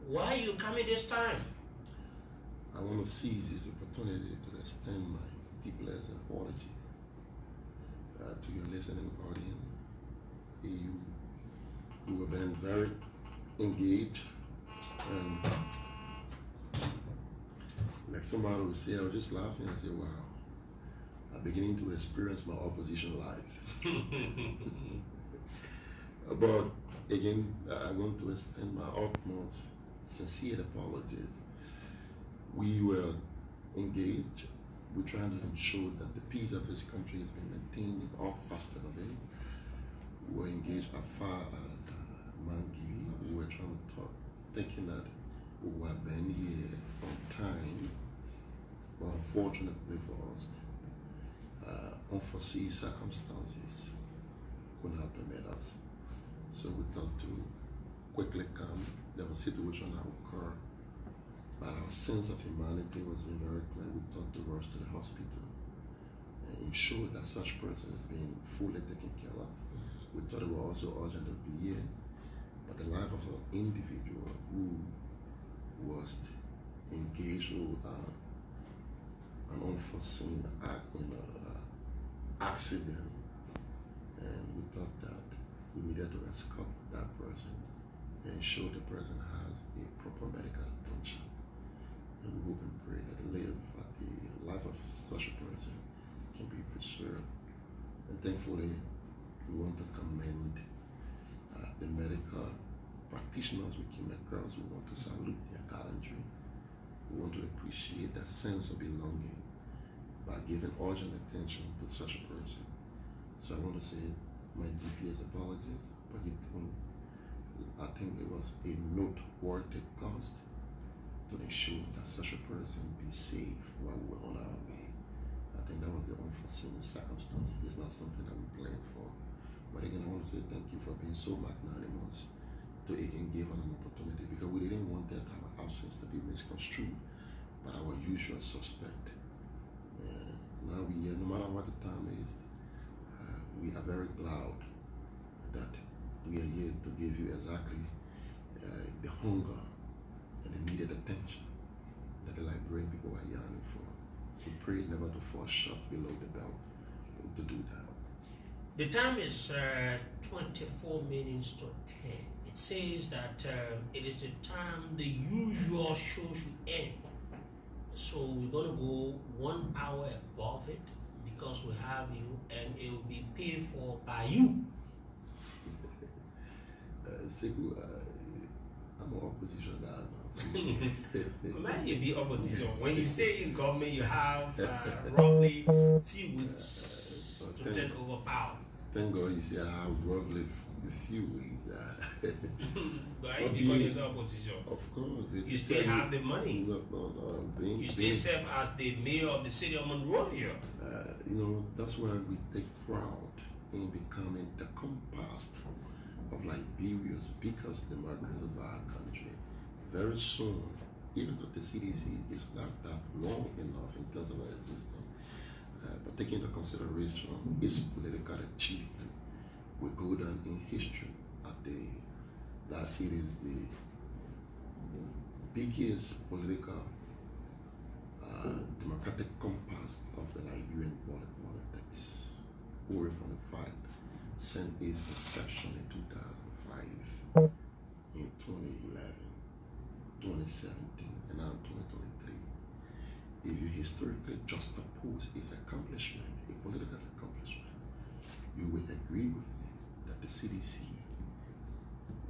Why are you coming this time? I want to seize this opportunity to extend my deepest apology to your listening audience. You who have been very engaged, and like somebody would say, I was just laughing and say, wow, I'm beginning to experience my opposition life. But again, I want to extend my utmost sincere apologies. We were engaged. We're trying to ensure that the peace of this country has been maintained in all facets of it. We were engaged as far as Mangivi. We were trying to talk, thinking that we would have been here on time, but unfortunately for us, unforeseen circumstances could not permit us. So we thought to quickly come. There was a situation that occurred, but our sense of humanity was very clear. We thought to rush to the hospital and ensure that such person is being fully taken care of. We thought it was also urgent to be here, but the life of an individual who was engaged in an unforeseen accident, and we thought that we needed to escort that person and ensure the person has a proper medical attention. And we hope and pray that the life of such a person can be preserved. And thankfully, we want to commend the medical practitioners we came across. We want to salute their gallantry. We want to appreciate that sense of belonging by giving urgent attention to such a person. So I want to say my deepest apologies, but I think it was a noteworthy cost to ensure that such a person be safe while we were on our way. I think that was the unforeseen circumstance. It's not something that we planned for. But again, I want to say thank you for being so magnanimous to again give us an opportunity, because we didn't want that our absence to be misconstrued by our usual suspect. Now we are, no matter what the time is, we are very glad that we are here to give you exactly the hunger and the needed attention that the Liberian people are yearning for. We pray never to fall short below the belt to do that. The time is 24 minutes to 10. It says that it is the time the usual show should end. So we're going to go 1 hour above it because we have you, and it will be paid for by you. Sekou, I'm an opposition guy now. Man, you be opposition. When you stay in government, you have roughly few weeks to take over power. Thank God you say I have roughly a few weeks. But because you're opposition. Of course. You still have the money. No. You still serve as the mayor of the city of Monrovia. That's why we take pride in becoming the compass of Liberia's biggest democracy of our country. Very soon, even though the CDC is not that long enough in terms of our existence, but taking into consideration its political achievement, we go down in history that it is the biggest political democratic compass of the Liberian politics, away from the fact since its inception in 2005, in 2011, 2017, and now 2023. If you historically juxtapose its accomplishment, a political accomplishment, you will agree with me that the CDC,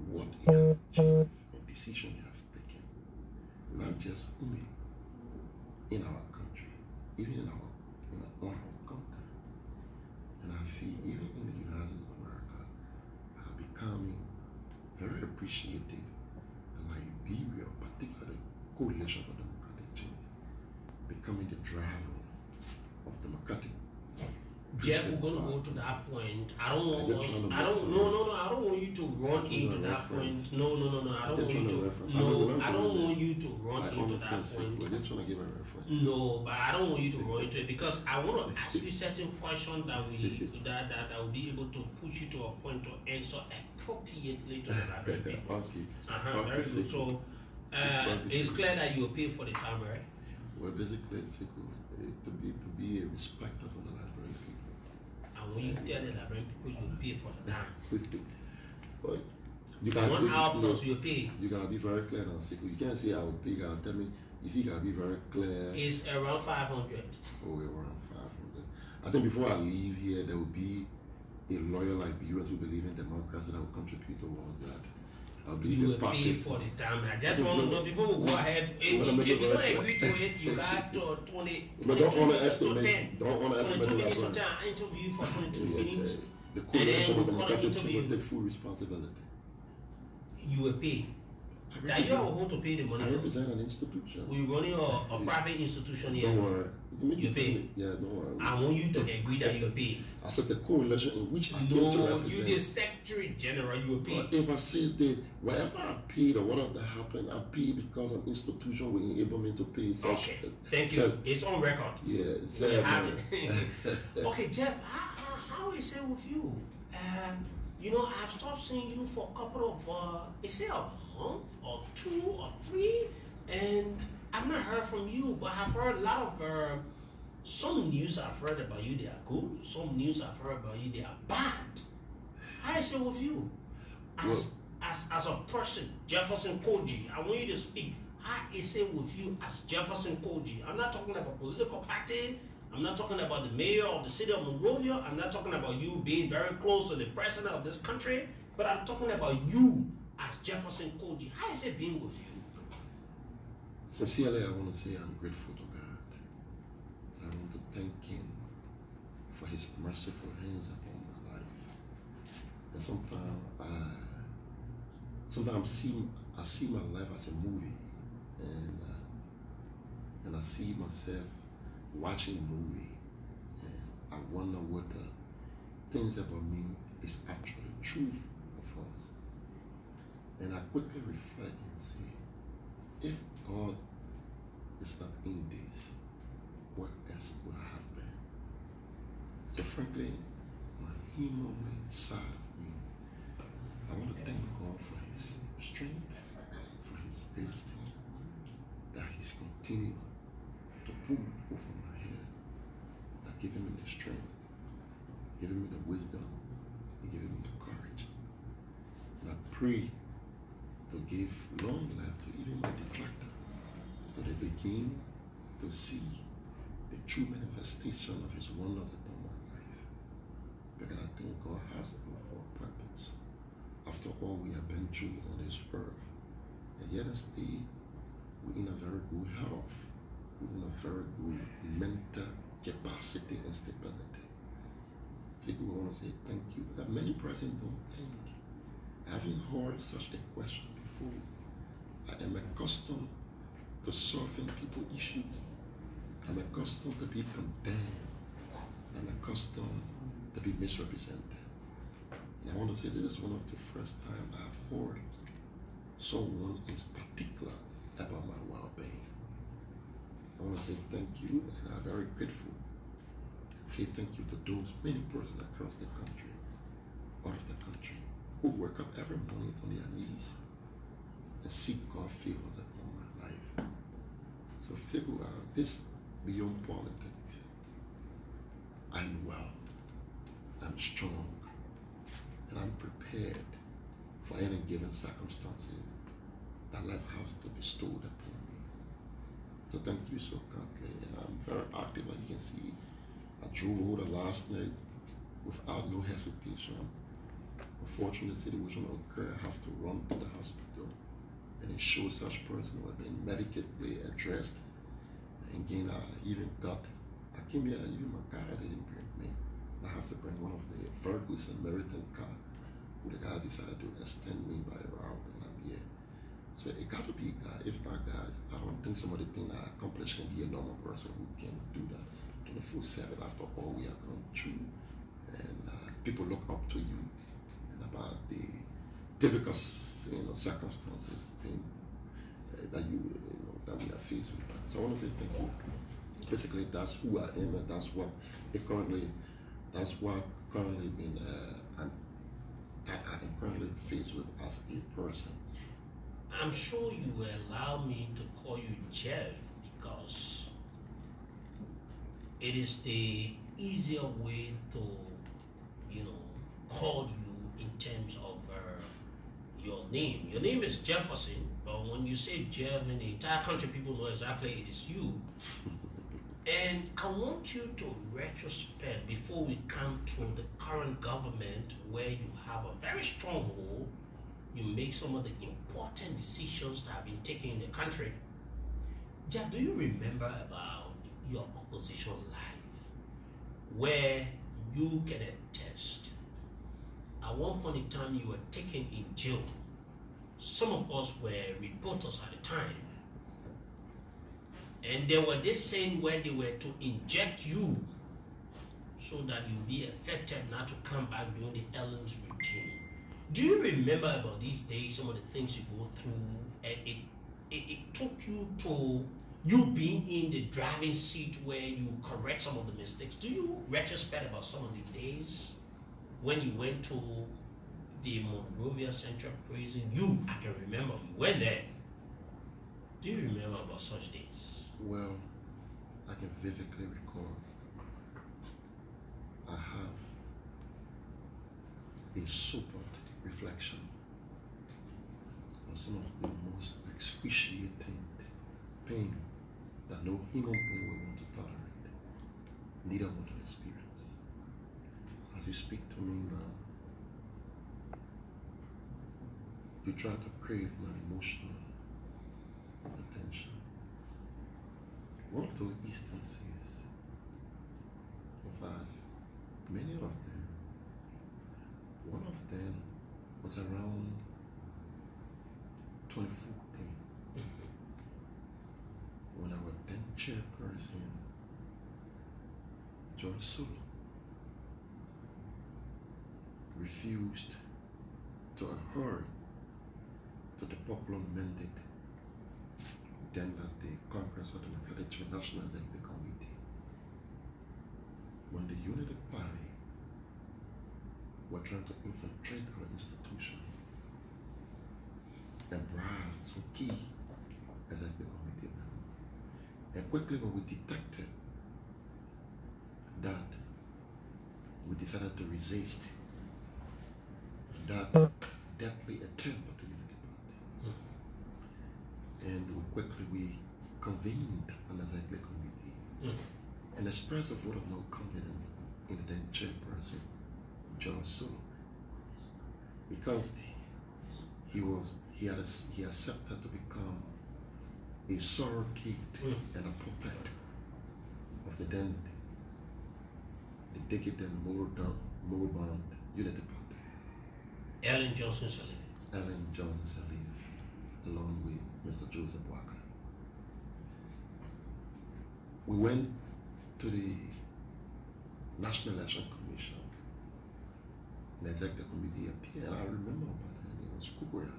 what it has achieved, and decision it has taken, not just only in our country, even in our continent, and I feel even in the United States of America, are becoming very appreciative of Liberia, particularly Coalition for Democratic Change, becoming the driver of democratic. Jeff, we're gonna go to that point. I don't want us. I don't want you to run into that point. No. I don't want you to. No, I don't want you to run into that point. I just want to give a reference. No, but I don't want you to run into it because I want to ask you certain questions that will be able to push you to a point to answer appropriately to the right people. Okay. Very good. So It's clear that you pay for the time, right? Well, basically, it's to be a respecter for the Liberian people. And when you tell the Liberian people you pay for the time, But you 1 hour plus you pay. You gotta be very clear and sick. You can't say I will pay. You gotta tell me. You see, you gotta be very clear. It's around 500. Oh, we're around 500. I think before I leave here, there will be a loyal Liberian who believe in democracy that will contribute towards that. I believe You will in pay practice. for the time. I just want to know before we go ahead. If you don't agree to it, you got 20. But don't 22 minutes to underestimate. 10. Don't 22 underestimate minutes to that. 10. I interview you for 22 minutes. The coalition we'll of call the it interview. will take full responsibility. You will pay. That you are going to pay the money. I represent an institution. We're running a private institution here. Don't worry. You pay. Yeah, don't worry. I want you to agree that you pay. I said the coalition in which I came to No, represent. you the Secretary General, you will pay. But if I say that whatever I paid or whatever happened, I paid because an institution will enable me to pay. Okay, thank you. It's on record. Yeah, You have it. Okay, Jeff, how is it with you? I've stopped seeing you for a couple of, is it a month or 2 or 3? And I've not heard from you, but I've heard a lot of, some news I've heard about you, they are good. Some news I've heard about you, they are bad. How is it with you? As a person, Jefferson Koijee, I want you to speak. How is it with you as Jefferson Koijee? I'm not talking about political party. I'm not talking about the mayor of the city of Monrovia. I'm not talking about you being very close to the president of this country. But I'm talking about you as Jefferson Koijee. How is it being with you? Sincerely, I want to say I'm grateful to God. I want to thank Him for His merciful hands upon my life. And sometimes I see my life as a movie, and I see myself watching a movie, and I wonder what the things about me is actually true or false. And I quickly reflect and say, if God is not in this, what else would I have been? So frankly, on a humanly side of me, I want to thank God for His strength, for His wisdom, that He's continuing to put over my head, that giving me the strength, giving me the wisdom, and giving me the courage. And I pray to give long life to even my detractor, so they begin to see the true manifestation of His wonders upon my life. Because I think God has it for a purpose. After all we have been through on this earth, and yet still we're in a very good health, we're in a very good mental capacity and stability. So we want to say thank you. Because many persons don't think. I haven't heard such a question before. I am accustomed to solving people issues. I'm accustomed to be condemned. I'm accustomed to be misrepresented. And I want to say this is one of the first time I've heard someone is particular about my well-being. I want to say thank you, and I'm very grateful. And say thank you to those many persons across the country, out of the country, who wake up every morning on their knees and seek God's favors upon my life. So this beyond politics, I'm well, I'm strong, and I'm prepared for any given circumstances that life has to bestow upon me. So thank you so kindly, and I'm very active. As you can see, I drove over last night without no hesitation. Unfortunately, the situation occurred, I have to run to the hospital and ensure such person who have been medically addressed. And again, I came here, even my car didn't bring me. I have to bring one of the Ferguson Samaritan car, who the guy decided to extend me by a route, and I'm here. So it got to be God. If not God, I don't think some of the things I accomplished can be a normal person who can do that 24/7 after all we have gone through. And people look up to you and about the difficult circumstances that we are faced with. So I want to say thank you. Basically, that's who I am, and that's what currently I'm currently faced with as a person. I'm sure you will allow me to call you Jeff because it is the easier way to, you know, call you in terms of your name. Your name is Jefferson, but when you say Jeff in the entire country, people know exactly it is you. And I want you to retrospect before we come to the current government where you have a very strong hold. You make some of the important decisions that have been taken in the country. Jeff, do you remember about your opposition life where you can attest? At one point in time, you were taken in jail. Some of us were reporters at the time. And there were this scene where they were to inject you so that you'll be affected not to come back during the Ellen's regime. Do you remember about these days, some of the things you go through, and it took you to you being in the driving seat where you correct some of the mistakes? Do you retrospect about some of the days when you went to the Monrovia Central Prison? I can remember, you went there. Do you remember about such days? Well, I can vividly recall. I have a sobered reflection of some of the most excruciating pain that no human being will want to tolerate, neither want to experience. As you speak to me now, you try to crave my emotional attention. One of those instances, in fact, many of them, one of them was around 2014, when our then chairperson, George Sulu, refused to adhere to the popular mandate then at the Congress of the Democratic National Executive Committee, when the Unity Party were trying to infiltrate our institution and bribe some key executive committee members. And quickly when we detected that, we decided to resist that deadly attempt at the Unity Party. And we convened an executive committee and expressed a vote of no confidence in the then chairperson, George Sulu, because he accepted to become a surrogate and a puppet of the then the decadent moribund Unity Party. Ellen Johnson Sirleaf. Ellen Johnson Sirleaf, along with Mr. Joseph Boakai. We went to the National Election Commission. The executive committee appeared, and I remember about it. It was Kukuya.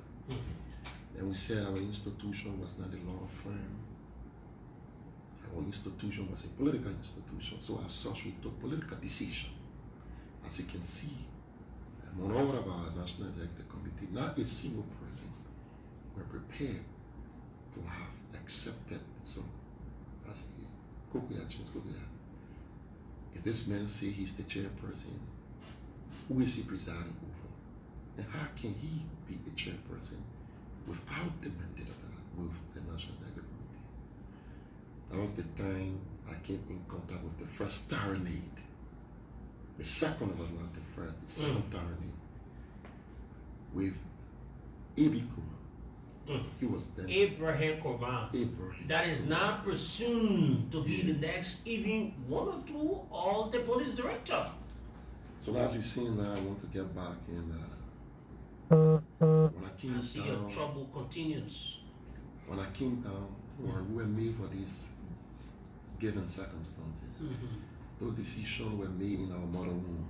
And we said our institution was not a law firm. Our institution was a political institution. So as such, we took political decision. As you can see, among all of our National Executive Committee, not a single person were prepared to have accepted. So I said, Kukuya, James Kukuya, if this man say he's the chairperson, who is he presiding over? And how can he be the chairperson without the mandate of the National Executive Committee? That was the time I came in contact with the first tyranid. The second was not the first, the second tyranid, with Ibi Kuma. He was then Abraham Korban. That is not presumed to be the next, even one or two, or the police director. So as you've seen now, I want to get back in. When I came see down, your trouble continues. When I came down, we were made for these given circumstances. Those decisions were made in our mother womb.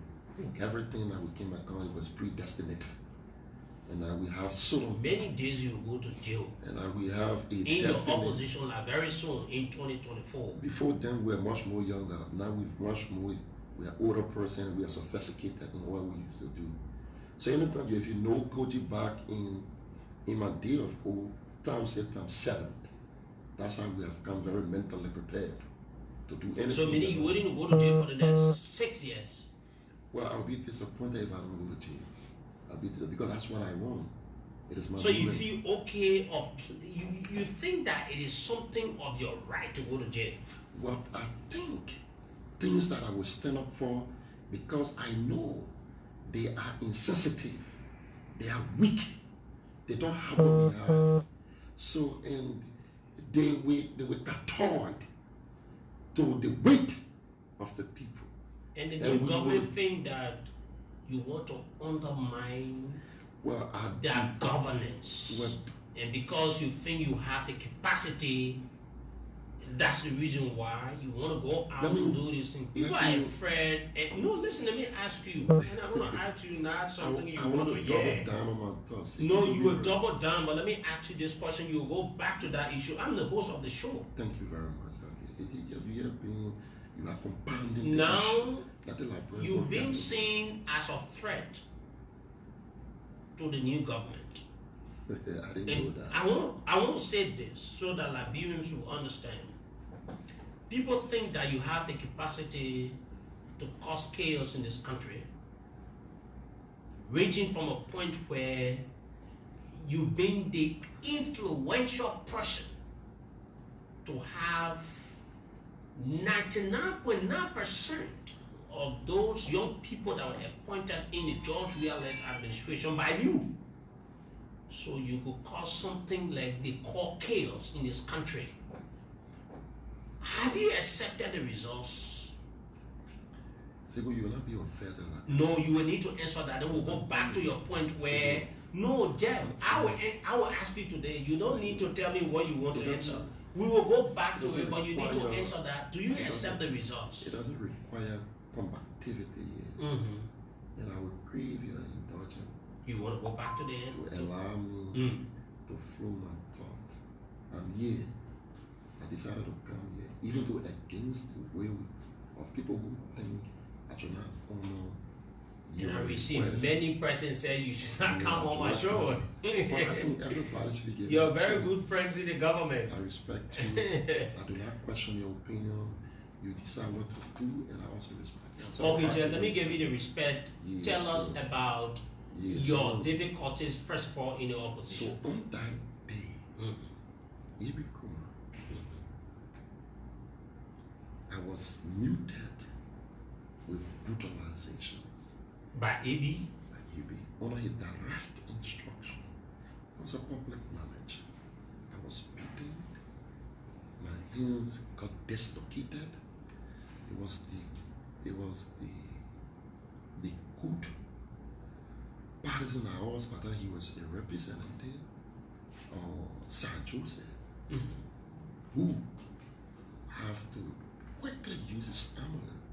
Everything that we came across, it was predestined. And we have soon. Many days you will go to jail. And we have a in your opposition like very soon in 2024. Before then, we were much more younger. Now we are older person. We are sophisticated in what we used to do. So anytime if you know Koijee back in my day of old, times 8 times 7. That's how we have come very mentally prepared to do anything. So meaning you wouldn't go to jail for the next 6 years? Well, I'll be disappointed if I don't go to jail. I'll be because that's what I want. It is my So movement. you feel okay, or you think that it is something of your right to go to jail? Well, I think things that I will stand up for, because I know they are insensitive, they are weak, they don't have what we have. So, and they were catered to the weight of the people. And the new government think that you want to undermine their governance. Well, and because you think you have the capacity, that's the reason why you want to go out and do this thing. People are afraid. And listen, let me ask you. And I'm going to ask you not something you want to hear. Double down on my thoughts. No, you will double down, but let me ask you this question. You will go back to that issue. I'm the host of the show. Thank you very much. You are compounding now, you've been seen as a threat to the new government. I didn't know that. I want to say this so that Liberians will understand. People think that you have the capacity to cause chaos in this country, ranging from a point where you've been the influential person to have 99.9% of those young people that were appointed in the George Weah-led administration by you. So you could cause something like they call chaos in this country. Have you accepted the results? Sibu, you will not be unfair to that. No, you will need to answer that. Then we'll go back to your point where, no, Jeff, I will ask you today. You don't need to tell me what you want to answer. We will go back to it, but you need to answer that. Do you accept the results? It doesn't require combativity yet. And I would crave your indulgence. You want to go back to the end? To allow me to flow my thought. I'm here. I decided to come here, even though against the will of people who think I should not honor your I received many persons say you should not come on my show. But I think everybody should be given. You're very good friends in the government. I respect you. I do not question your opinion. You decide what to do, and I also respect you. So okay, Jeff, let me give you the respect. Tell us about your difficulties, first of all, in your opposition. So on that day, I was muted with brutalization. By AB? By AB. Under his direct instruction. It was a public knowledge. I was beaten. My hands got dislocated. It was the good partisan I was, but then he was a representative of Sir Joseph, who have to quickly use his ambulance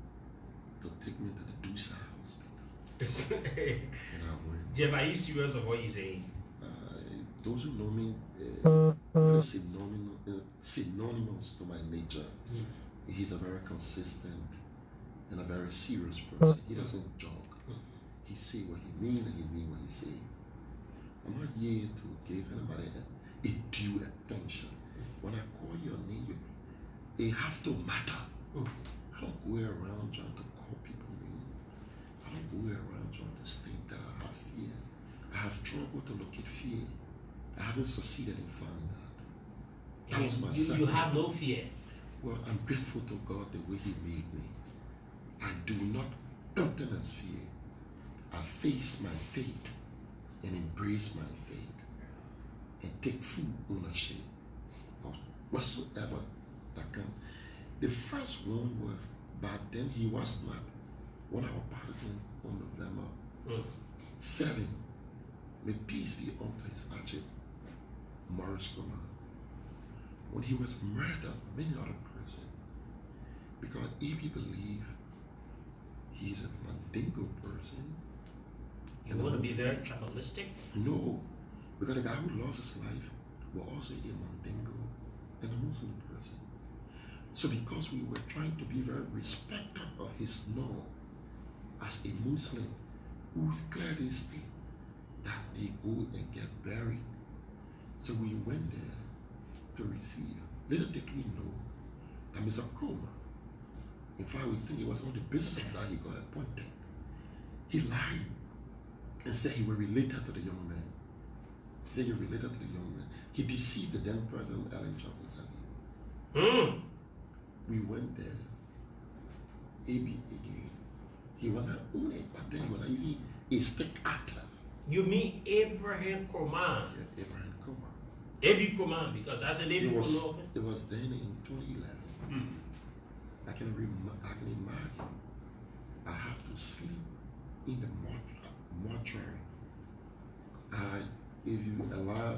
to take me to the Dusa hospital. And I went. Jeff, are you serious of what you say? Those who know me, synonymous to my nature. He's a very consistent and a very serious person. He doesn't joke. He say what he mean and he mean what he say. I'm not here to give anybody a due attention. When I call your name, it have to matter. I don't go around trying to call people names. I don't go around trying to state that I have fear. I have trouble to locate fear. I haven't succeeded in finding that. That was my second. You have no fear. Well, I'm grateful to God the way He made me. I do not countenance fear. I face my fate and embrace my fate and take full ownership of whatsoever that can. The first one was back then he was not one of our partisans on November 7. May peace be unto his archie Morris Coleman. When he was murdered, many other persons, because if you believe he's a Mandingo person. You want to be very tribalistic? No, because the guy who lost his life was also a Mandingo and a Muslim person. So because we were trying to be very respectful of his norm as a Muslim who's clearly state that they go and get buried So we went there to receive. Little did we know that Mr. Coma, in fact, we think it was on the basis of that he got appointed. He lied and said he was related to the young man. He said he was related to the young man. He deceived the then President Ellen Johnson. We went there, AB again. He was not only, but then he was not even a state actor. You mean Abraham Koman? Yeah, Abraham Koman. Abi Koman, because that's the name It people was, know of it. it was then in 2011. I can imagine I have to sleep in the mortuary. If you allow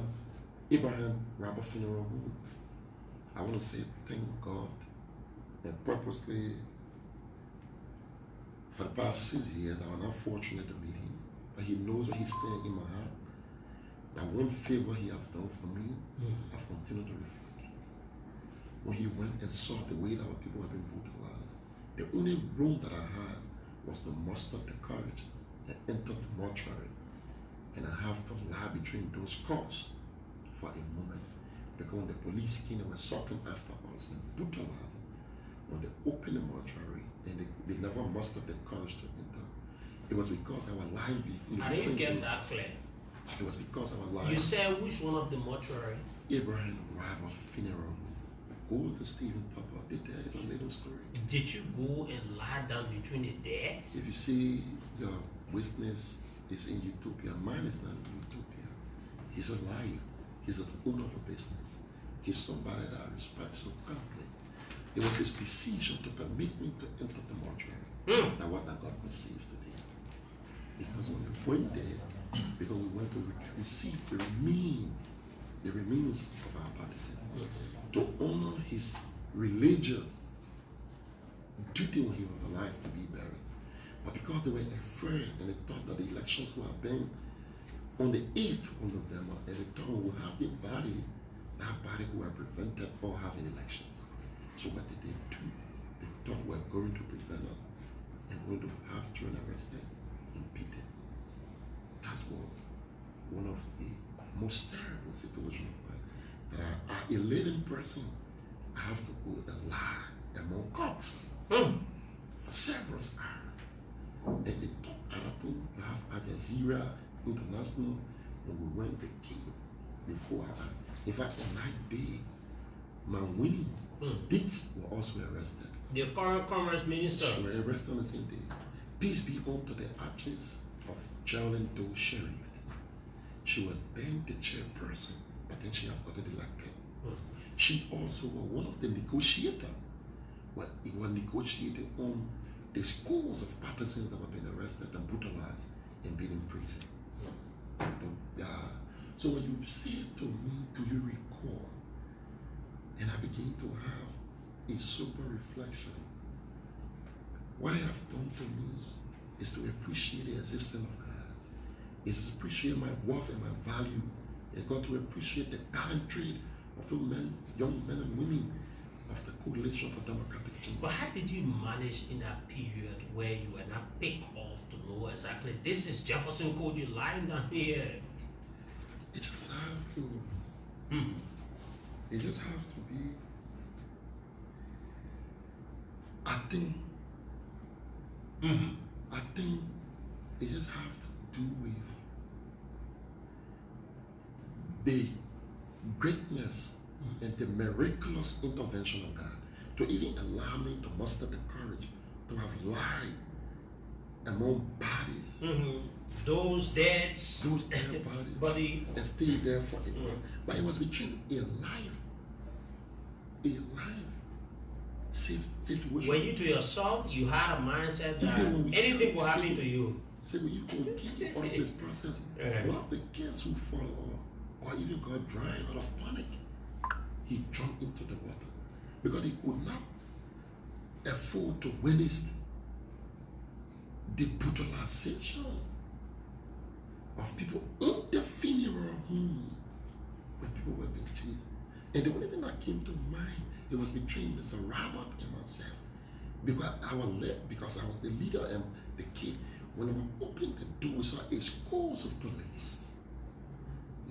Abraham Robert Funeral Home, I want to say thank God and purposely for the past 6 years I was not fortunate to meet him, but he knows where he's staying in my heart. That one favor he has done for me, I've continued to reflect. When he went and saw the way that our people have been brutalized, the only room that I had was to muster the courage and enter the mortuary. And I have to lie between those corpses for a moment. Because when the police came and were sucking after us and brutalized, when they opened the mortuary and they never mustered the courage to enter, it was because our life is. I didn't get that clear. It was because our life. You said which one of the mortuary? Abraham Robert Funeral. Go to Stephen Tupper. There is a little story. Did you go and lie down between the dead? If you see your witness is in Utopia, mine is not in Utopia. He's alive. He's the owner of a business. He's somebody that I respect so greatly. It was his decision to permit me to enter the mortuary. Now what I got received today. Because when we went there, because we went to receive the remains of our partisan, to honor his religious duty when he was alive to be buried. But because they were afraid and they thought that the elections would have been on the 8th of November, and they thought we would have that body who were prevented or having elections. So what did they do? They thought we were going to prevent us and going to have children arrested and beaten. That's one of the most terrible situations of life. That I, a living person, I have to go and lie among cops for several hours. And they thought other things. You have Al Jazeera International, when we went, they came before I. In fact, on that day, my winning Dix were also arrested. The current commerce minister. She were arrested on the same day. Peace be unto the actions of Geraldine Doe Sheriff. She was then the chairperson, but then she have gotten elected. She also was one of the negotiators. But it was negotiated on the scores of partisans that were being arrested and brutalized and being in prison. So when you say to me, do you recall? And I begin to have a sober reflection. What I have done to me is to appreciate the existence of God. Is to appreciate my worth and my value. It's got to appreciate the gallantry of the men, young men and women of the Coalition for Democratic Change. But how did you manage in that period where you were not picked off to know exactly this is Jefferson Koijee lying down here? It just have to. It just has to be. I think it just has to do with the greatness and the miraculous intervention of God to even allow me to muster the courage to have lied among bodies. Those dead bodies and stay there for a while. But it was between a life safe situation. Were you to yourself, you had a mindset that anything will happen to you? Say, when you continue all of this process, one of the kids who fall or even got drowned out of panic, he jumped into the water because he could not afford to witness the brutalization of people in the funeral home when people were being chased. And the only thing that came to mind, it was between Mr. Robert and myself. Because I was the leader and the kid. When we opened the door, we saw a scores of police.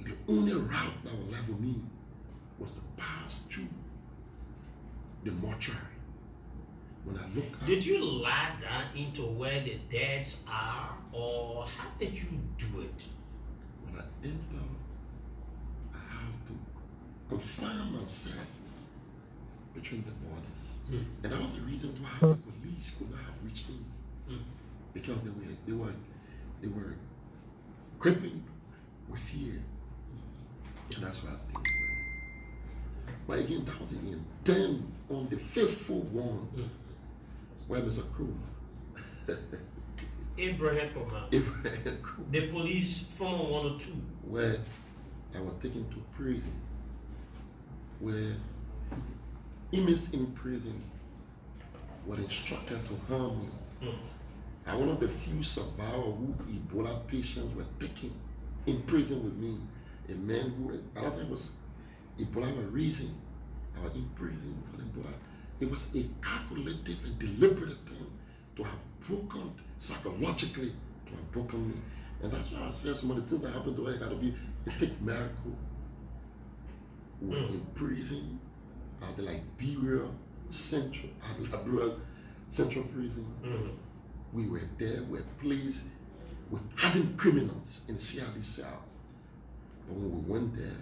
the only route that would level me was to pass through the mortuary. When I look at, did you lie down into where the deads are, or how did you do it? when I enter, I have to confine myself between the bodies. And that was the reason why the police could not have reached in. Because they were gripping with fear. And that's why I did. But again, that was again. Then on the faithful one, where Mr. Kuma, Abraham Kuma, the police from 102, where I was taken to prison, where inmates in prison were instructed to harm me. And one of the few survivors who Ebola patients were taken in prison with me, a man who, I think it was Ebola was raising. I was in prison for Ebola. It was a calculative and deliberate thing to have broken psychologically, to have broken me. And that's why I said some of the things that happened to her got to be a thick miracle. We were in prison at the Liberia Central, Prison. We were there, we were placed with hardened criminals in the CID cell. But when we went there,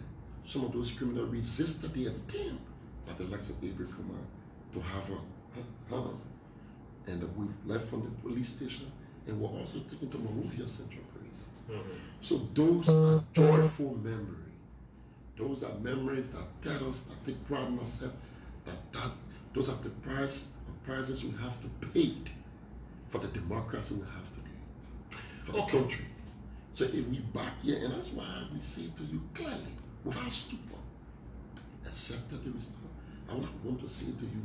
some of those criminals resisted the attempt by the likes of Abraham to have a harm. And we left from the police station and were also taken to Monrovia Central Prison. So those are joyful memories. Those are memories that tell us, that take pride in ourselves, that those are the prices we have to pay for the democracy we have today, for the country. So if we back here, and that's why we say to you clearly, without stupor, accept the result. I want to say to you,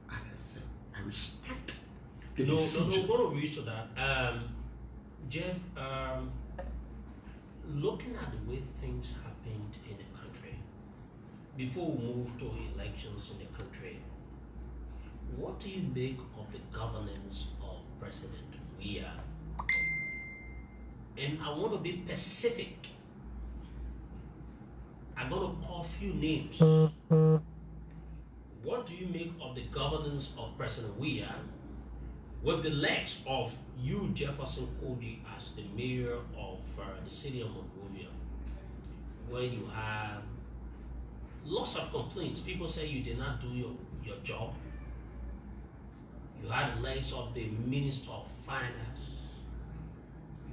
I accept, I respect the decision. No, we're going to reach to that. Jeff, looking at the way things happened in the country, before we move to elections in the country, what do you make of the governance of President Weah? And I want to be specific. I'm going to call a few names. What do you make of the governance of President Weah with the legs of you, Jefferson Koijee, as the mayor of the city of Monrovia, where you have lots of complaints? People say you did not do your job. You had the legs of the Minister of Finance.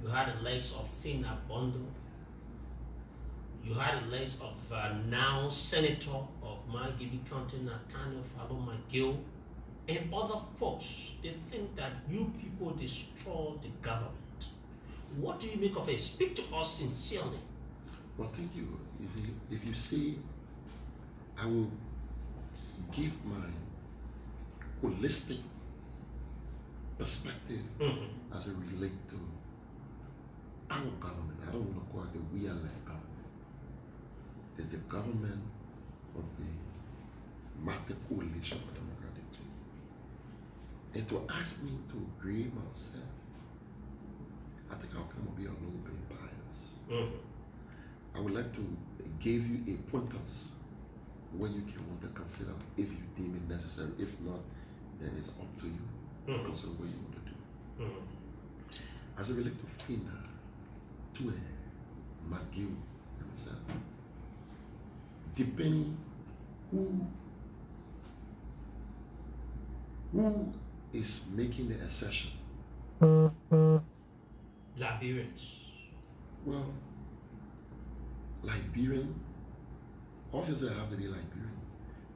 You had the legs of Fina Bondo. You had the legs of now Senator of Margibi County, Nathaniel Fallo McGill, and other folks. They think that you people destroy the government. What do you make of it? Speak to us sincerely. Well, thank you. If you say, I will give my holistic perspective as it relates to our government. I don't want to call it the Weah-led government. It's the government of the Market Coalition for Democratic Change. And to ask me to grade myself, I think I'll come to be a little bit biased. I would like to give you a pointers when you can want to consider if you deem it necessary. If not, then it's up to you. Consider what you want to do. As it relates to Fina, Tue, McGill, and myself, depending who is making the assertion. Liberians. Well, Liberian, obviously they have to be Liberian.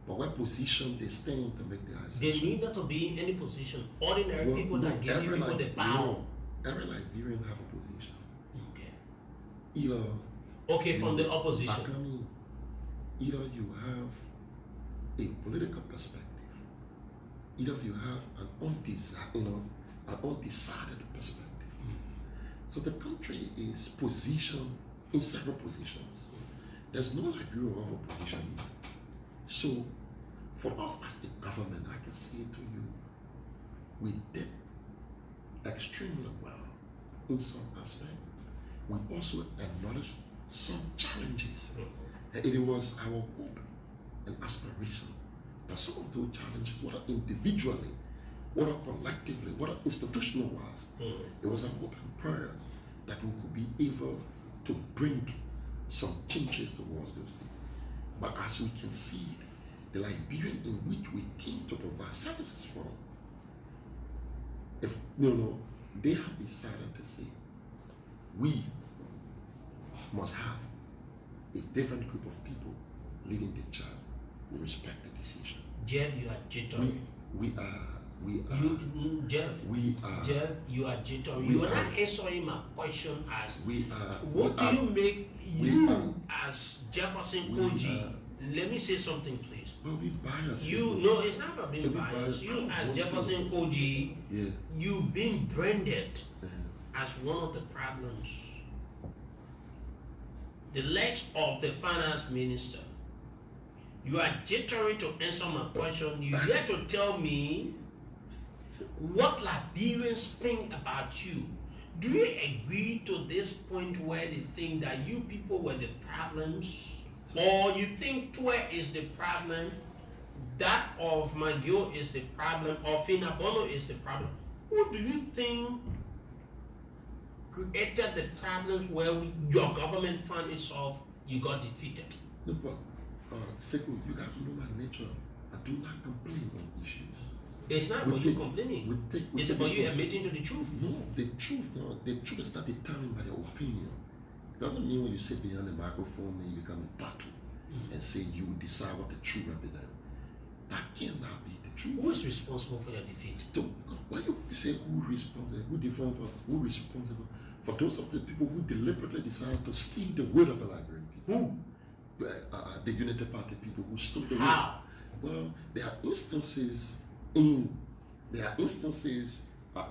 But what position they stand to make the assertion? They need not to be in any position. Ordinary people that give people the power. Every Liberian have a position. Okay. Either from the opposition. Either you have a political perspective, either you have an undecided perspective. So the country is positioned in several positions. There's no Liberian opposition here. So for us as a government, I can say to you, we did extremely well in some aspect. We also acknowledge some challenges. And it was our hope and aspiration that some of those challenges, whether individually, whether collectively, whether institutional wise, it was a hope and prayer that we could be able to bring some changes towards those things. But as we can see, the Liberian in which we came to provide services for, they have decided to say, we must have a different group of people leading the charge. We respect the decision. Jeff, you are jittery. Jeff, you are jittery. You are not answering my question as what do you make you as Jefferson Koijee? Let me say something, please. Well, we biased. No, it's not about being biased. You as Jefferson Koijee, you've been branded as one of the problems. The legs of the finance minister. You are jittery to answer my question. You have to tell me what Liberians think about you. Do you agree to this point where they think that you people were the problems? Or you think Twe is the problem, that of Magio is the problem, or Finabono is the problem? Who do you think created the problems where your government found itself, you got defeated? No, but Sekou, you got to know my nature. I do not complain on issues. It's not about you complaining. It's about you admitting to the truth. No, the truth is not determined by their opinion. It doesn't mean when you sit behind the microphone and you become a tattoo and say you decide what the truth represents. That cannot be the truth. Who is responsible for your defeat? Why you say who responsible? Who responsible for those of the people who deliberately decided to steal the word of the Liberian people? Who? The Unity Party people who stole the word. How? Well, there are instances,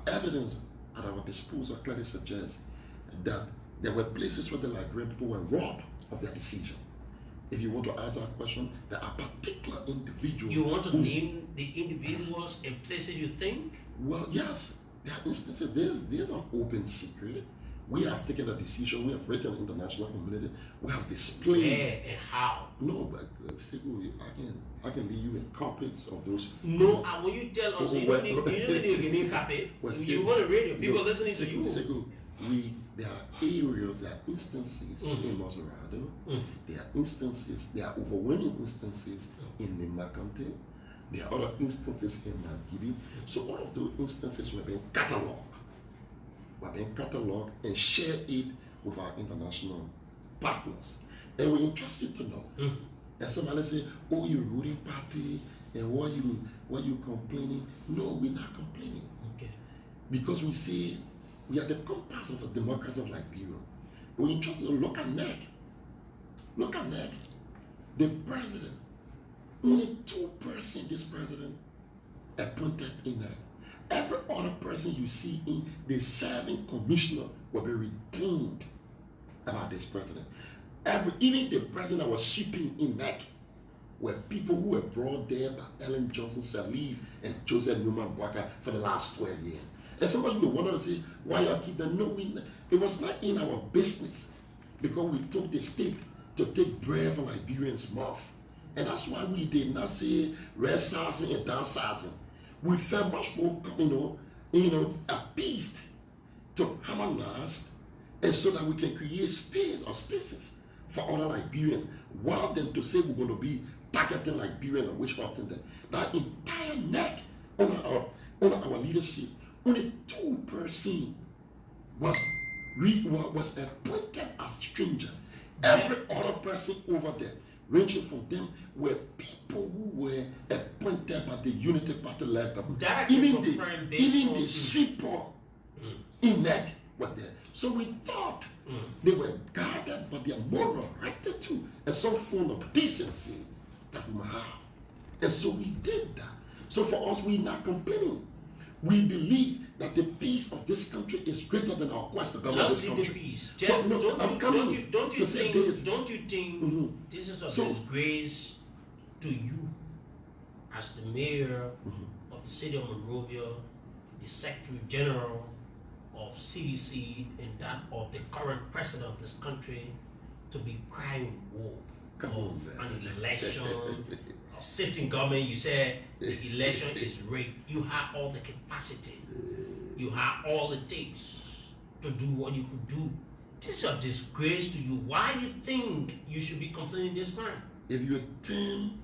evidence at our disposal clearly suggests that there were places where the Liberian people were robbed of their decision. If you want to answer that question, there are particular individuals. You want to name the individuals and places you think? Well, yes. There are instances. There's an open secret. We have taken a decision. We have written the international community. We have displayed. Where and how? No, but I can leave you in copies of those. No, when you tell us, you don't need to give me a copy. You want to radio, people listening to you. There are areas, there are instances in Maserado, there are overwhelming instances in Nimakante, there are other instances in Nagibi. So all of those instances were being cataloged. And share it with our international partners. And we're interested to know. And somebody say, oh, you're ruling party, and why you complaining? No, we're not complaining. Okay. Because we say we are the compass of the democracy of Liberia. We're interested to look at NEC. Look at NEC. The president, only 2% this president appointed in NEC. Every other person you see in the serving commissioner will be retained about this president. Even the president that was sweeping in NEC were people who were brought there by Ellen Johnson Sirleaf and Joseph Newman Bwaka for the last 12 years. And somebody will wonder to say, why you keep that? No, it was not in our business because we took the step to take bread from Liberians' mouth. And that's why we did not say red-sizing and downsizing. We felt much more, appeased to harmonize, and so that we can create space or spaces for other Liberians, rather than to say we're going to be targeting Liberian and witch hunting them. That entire neck on our leadership, only 2% was appointed as stranger. Every other person over there, ranging from them, were people who were appointed by the Unity Party led government. Even the super in that were there. So we thought they were guarded by their moral rectitude and some form of decency that we might have. And so we did that. So for us, we're not complaining. We believe that the peace of this country is greater than our quest to govern this country. The peace. So, no, don't you think this is a disgrace to you as the mayor of the city of Monrovia, the Secretary General of CDC, and that of the current president of this country, to be crying wolf Come of on, man. an election or sitting government. You said the election is rigged. You have all the capacity. You have all it takes to do what you could do. This is a disgrace to you. Why do you think you should be complaining this time? If you attain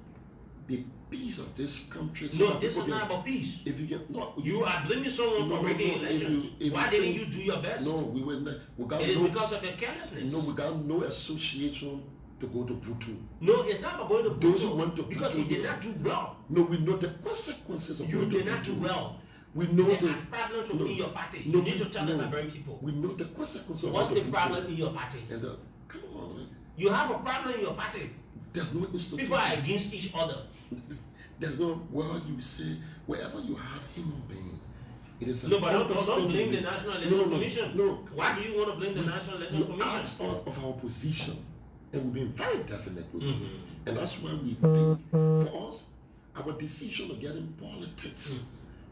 the peace of this country, no, this is not about peace. If you get not, you are blaming someone for breaking elections. Why didn't you do your best? No, we were not. It is because of your carelessness. No, we got no association to go to Brutu. No, it's not about going to Brutu. Those who went to because Brutu, you did not do well. No, we know the consequences of you did not do well. We know there are problems within your party. You need to tell them about people. We know the consequences of what's the problem in your party? And come on, you have a problem in your party. There's no institution. People are against each other. There's no, well, you say, wherever you have human being, it is no, but don't blame the National Election Commission. No. Why do you want to blame the National Election Commission? Asked us of our position, and we've been very definite with it. And that's why we think, for us, our decision to get in politics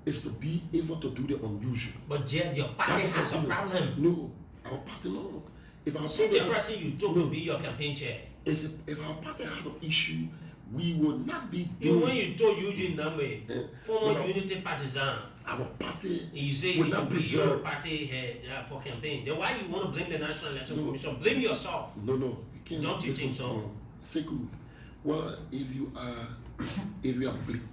is to be able to do the unusual. But Jeff, your party has a problem. No, our party, no. If our see the person you took to be your campaign chair. If our party had an issue, we would not be doing. When you told Eugene Namwe, former Unity partisan, our party, you say you should be your party head for campaign. Then why you want to blame the National Election Commission? Blame yourself. No, you can't. Don't you think so? Sekou, well, if you are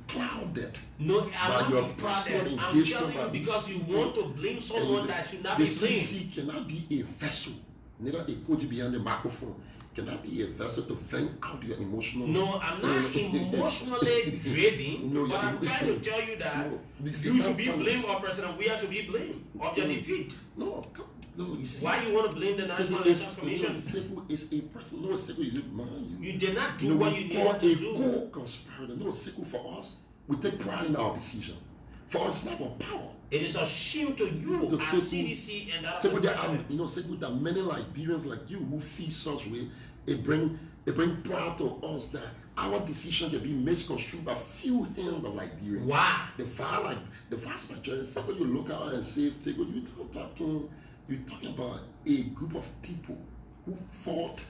clouded by your personal engagement, I'm telling you because you want to blame someone that should not be blamed. The CDC cannot be a vessel, neither a coach behind the microphone. Cannot be a vessel to vent out your emotional. No, I'm not emotionally driven, but I'm trying to tell you that you should be blamed, or President Weah should be blamed of your defeat. No, you see. Why you want to blame the National Election Commission? Sekou is a person. No, Sekou is man. You did not do what you needed to do. Co-conspirator. No, Sekou, for us, we take pride in our decision. For us, it's not about power. It is a shame to you as CDC and that. Sekou, there are many Liberians like you who feel such way. It bring pride to us that our decision can be misconstrued by few hands of Liberians. Why? The vast majority. Sekou, you look at and say, Sekou, you're talking about a group of people who fought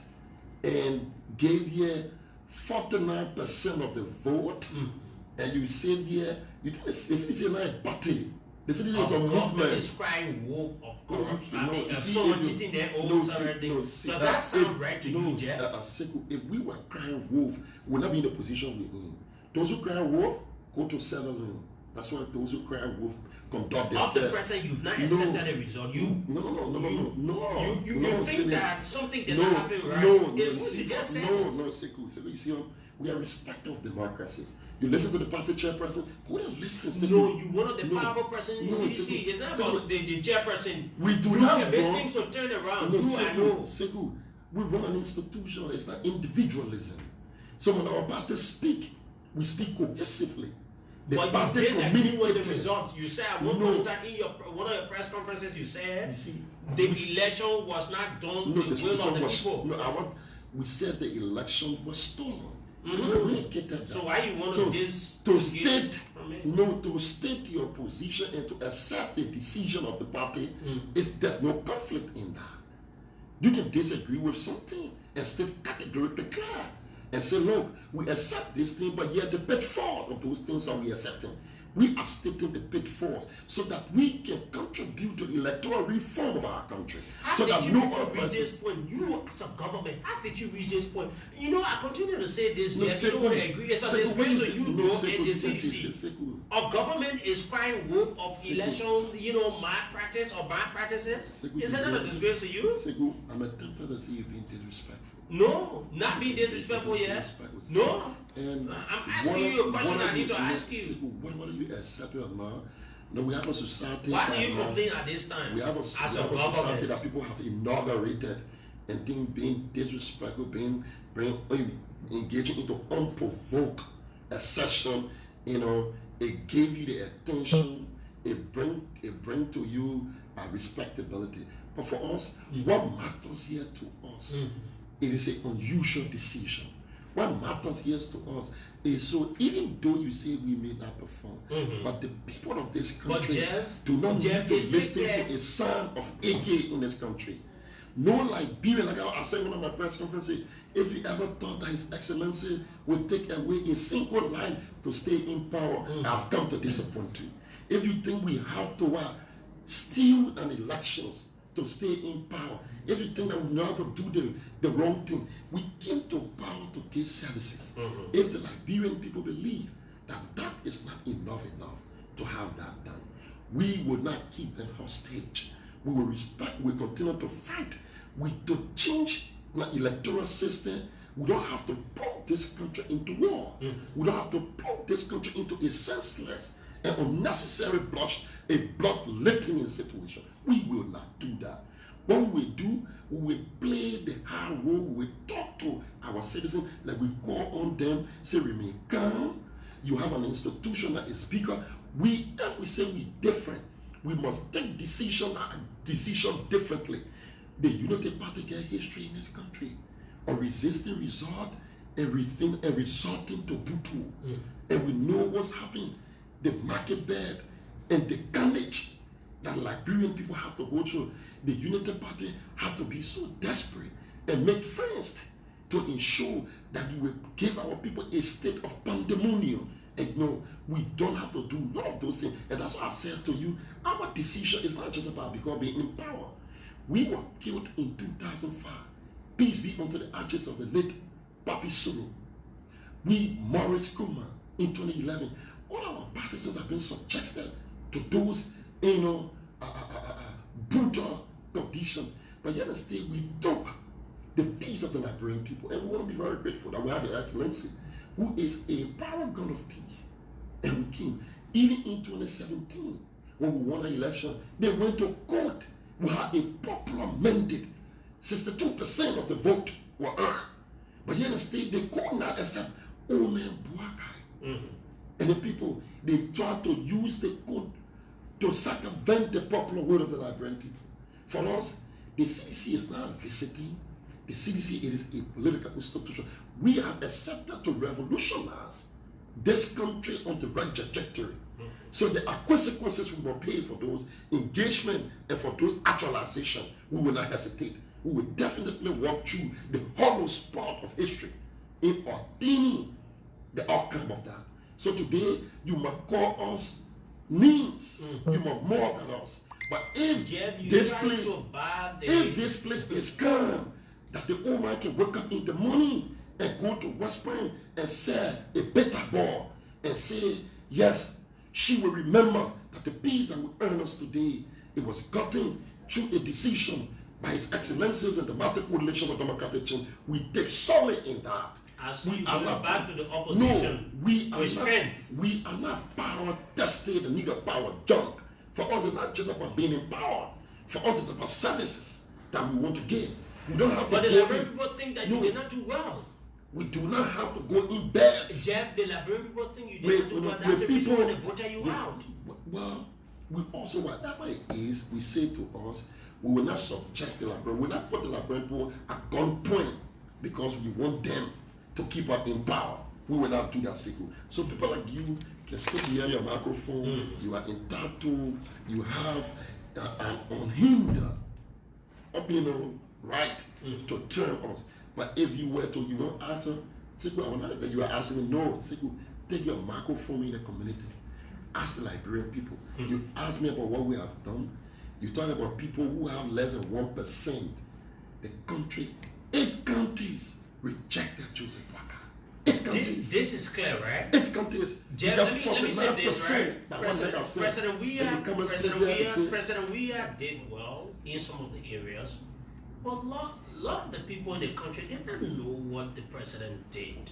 and gave you 49% of the vote, and you said here, you think it's not a party. They said it is a movement. Is crying wolf of corruption. Someone cheating their own salary. Does that sound right to you, Jeff? Sekou, if we were crying wolf, we would not be in the position we're in. Those who cry wolf, go to 7. That's why those who cry wolf conduct themselves. Of the person you've not accepted the result. You think that something did not happen right? No, Sekou, you see, we are respectful of democracy. You listen to the party chairperson, go and listen. No, you one of the powerful person in CDC. It's not about the chairperson. We do not want things to turn around. Sekou, we run an institution. It's not individualism. So when our party speak, we speak cohesively. But you disagree with the results. You said at one point in time in one of your press conferences, you said the election was not done the will of the people. We said the election was stolen. Communicated that. So why you want to state your position and to accept the decision of the party, there's no conflict in that. You can disagree with something and still categorically clear and say, look, we accept this thing, but yet the pitfall of those things are we accepting. We are stating the pitfalls so that we can contribute to the electoral reform of our country. How did you reach this point? You as a government, how did you reach this point? You know, I continue to say this, Jeff, you don't want to agree. It's a disgrace to you, though, and the CDC. Our government is crying wolf of election, malpractice or bad practices. Is that not a disgrace to you? Sekou, I'm attempting to see you being disrespectful. No, not being disrespectful yet. No. And I'm asking you a question I need to ask you. What do you accept or not? No, we have a society. Why do you complain at this time? We have a society that people have inaugurated and think being disrespectful, being engaging into unprovoked accession. It gave you the attention. It bring to you respectability. But for us, what matters here to us, it is an unusual decision. What matters here to us is, so even though you say we may not perform, but the people of this country do not need to listen to a sound of AK in this country. No Liberian, like I said in one of my press conferences, if you ever thought that His Excellency would take away a single line to stay in power, I've come to disappoint you. If you think we have to steal an elections to stay in power, if you think that we know how to do the wrong thing, we came to power to give services. If the Liberian people believe that that is not enough to have that done, we will not keep them hostage. We will respect, we continue to fight. We to change the electoral system. We don't have to plunge this country into war. We don't have to plunge this country into a senseless and unnecessary blood-letting situation. We will not do that. What we will do, we will play the high role. We will talk to our citizens like we call on them, say remain calm. You have an institution that is bigger. If we say we're different, we must take decision differently. The Unity Party get history in this country. A resisting resort, everything, and resorting to Butu. And we know what's happening. The market bed and the carnage that Liberian people have to go through. The Unity Party have to be so desperate and make friends to ensure that we will give our people a state of pandemonium. And no, we don't have to do none of those things. And that's why I said to you, our decision is not just about because being in power. We were killed in 2005. Peace be unto the ashes of the late Papi Sulu. We, Maurice Kuma, in 2011. All our partisans have been subjected to those, brutal conditions. But yet still, we took the peace of the Liberian people. And we want to be very grateful that we have the Excellency, who is a paragon of peace. And we came. Even in 2017, when we won an election, they went to court. We had a popular mandate. 62% of the vote were earned. But yet still, they could not accept Omen Buakai. And the people, they tried to use the court to circumvent the popular will of the Liberian people. For us, the CDC is not visiting. The CDC, it is a political institution. We have accepted to revolutionize this country on the right trajectory. So there are consequences we will pay for those engagement and for those actualization. We will not hesitate. We will definitely walk through the hollow spot of history in ordaining the outcome of that. So today, you must call us names. You must more than us. But if this place is calm, that the Almighty wake up in the morning and go to West Point and sell a better ball and say, yes, she will remember that the peace that we earn us today, it was gotten through a decision by His Excellencies and the Martin Coalition of Democratic Change. We take solid in that. We are not back to the opposition. No, we are not power tested and need a power junk. For us, it's not just about being in power. For us, it's about services that we want to get. We don't have to. But the Liberian people think that you did not do well. We do not have to go in bed. Jeff, the Liberian people think you did not do well. That's the reason why they voted you out. Well, we also, whatever it is, we say to us, we will not subject the Liberian. We will not put the Liberian people at gunpoint because we want them to keep us in power. We will not do that, Sekou. So people like you can sit near your microphone. You are entitled. You have an unhindered, right to turn us. But if you were to, you won't answer, Sekou, I will not that you are answering. No, Sekou, take your microphone in the community. Ask the Liberian people. You ask me about what we have done. You talk about people who have less than 1%. The country, 8 countries rejected Joseph Boakai. 8 countries. This is clear, right? 8 countries. Jeff, let me say this, right? President Weah did well in some of the areas, but a lot of the people in the country, they don't know what the president did.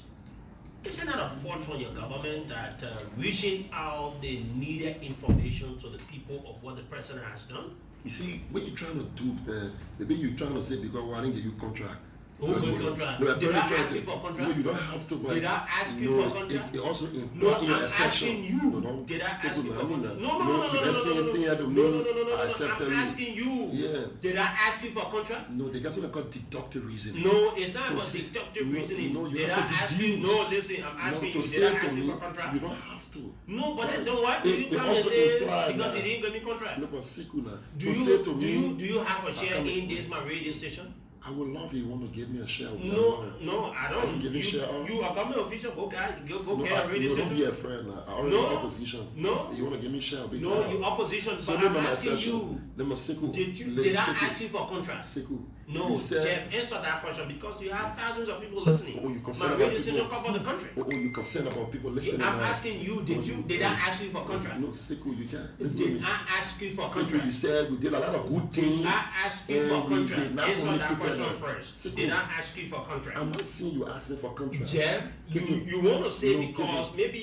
Is it not a fault from your government that reaching out the needed information to the people of what the president has done? You see, what you're trying to do, maybe you're trying to say because I didn't get you contract. Who got contract? No, Did I ask you for contract? No, you don't have to. But did I ask you for contract? It also No, in I'm asking you. No, did I ask you for contract? No, I'm asking you. Yeah. Did I ask you for contract? No, they got something called deductive reasoning. No, it's not about deductive reasoning. No, did I ask you? No, listen, I'm asking you. Did I ask you for contract? You don't have to. No, but then why do you come and say because you didn't give me contract? No, but Sikuna, do you have a share in this my radio station? I would love if you want to give me a share. No, I don't. Give me share. You are government official. Go carry a radio station. Don't be a friend. I already opposition. No. You want to give me share? No, you opposition. So but I'm asking you. Did I ask you for contract? Siku. No, Jeff, answer that question because you have thousands of people listening. My radio station cover the country. You concerned about people listening. I'm asking you. Did I ask you for contract? No, Siku, you can't. Did I ask you for contract? You said we did a lot of good things. I asked you for contract. Answer that question first. Did I ask you for contract? I'm not saying you asked me for contract. Jeff, you want to say because maybe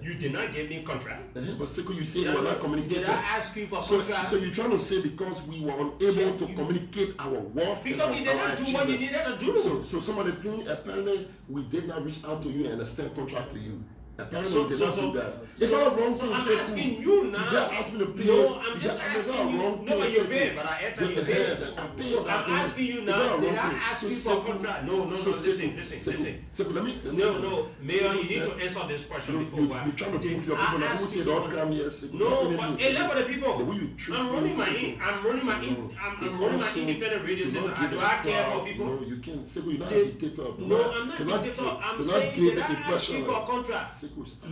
you did not give me contract. But Siku, you say you were not communicating. Did I ask you for contract? So you're trying to say because we were unable to communicate our work. Because you did not do what you needed to do. So some of the things apparently we did not reach out to you and extend contract to you. Apparently we did not do that. It's not a wrong thing. I'm asking you now. You just asked me to pay. No, I'm just asking you. No, but you're paying, but I enter you pay. So I'm asking you now. Did I ask you for contract? No. Listen. No, Mayor, you need to answer this question before. You're trying to prove your people that who said don't come here. No, but 11 of the people. I'm running my independent radio station. Do I care for people? No, you can't. You're not a dictator. No, I'm not a dictator. I'm saying did I ask you for a contract?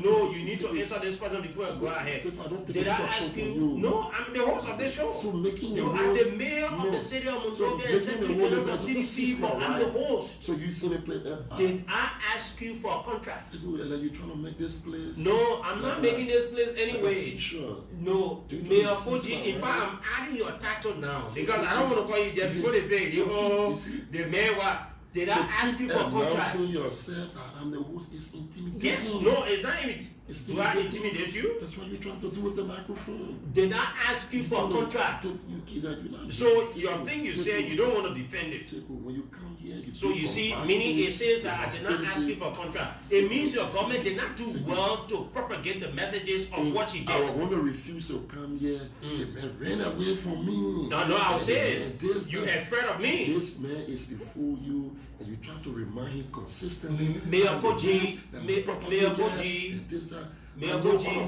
No, you need to answer this question before I go ahead. Did I ask you? No, I'm the host of this show. So making you are the mayor of the city of Monrovia and Central General CDC, but I'm the host. So you see the play. Did I ask you for a contract? And are you trying to make this place? No, I'm not making this place anyway. Sure. No, Mayor Koijee. In fact, I'm adding your title now because I don't want to call you just before they say, the mayor what? Did I ask you for a contract? Announcing yourself that I'm the host is intimidating. Yes, no, it's not do I intimidate you? That's what you're trying to do with the microphone. Did I ask you for a contract? So your thing you said you don't want to defend it. When you come here, so you see, meaning it says that I did not ask you for a contract. It means your government did not do well to propagate the messages of what you did. I want to refuse to come here. The man ran away from me. No, I was saying you are afraid of me. This man is before you, and you try to remind him consistently. Mayor Koijee, Mayor Koijee.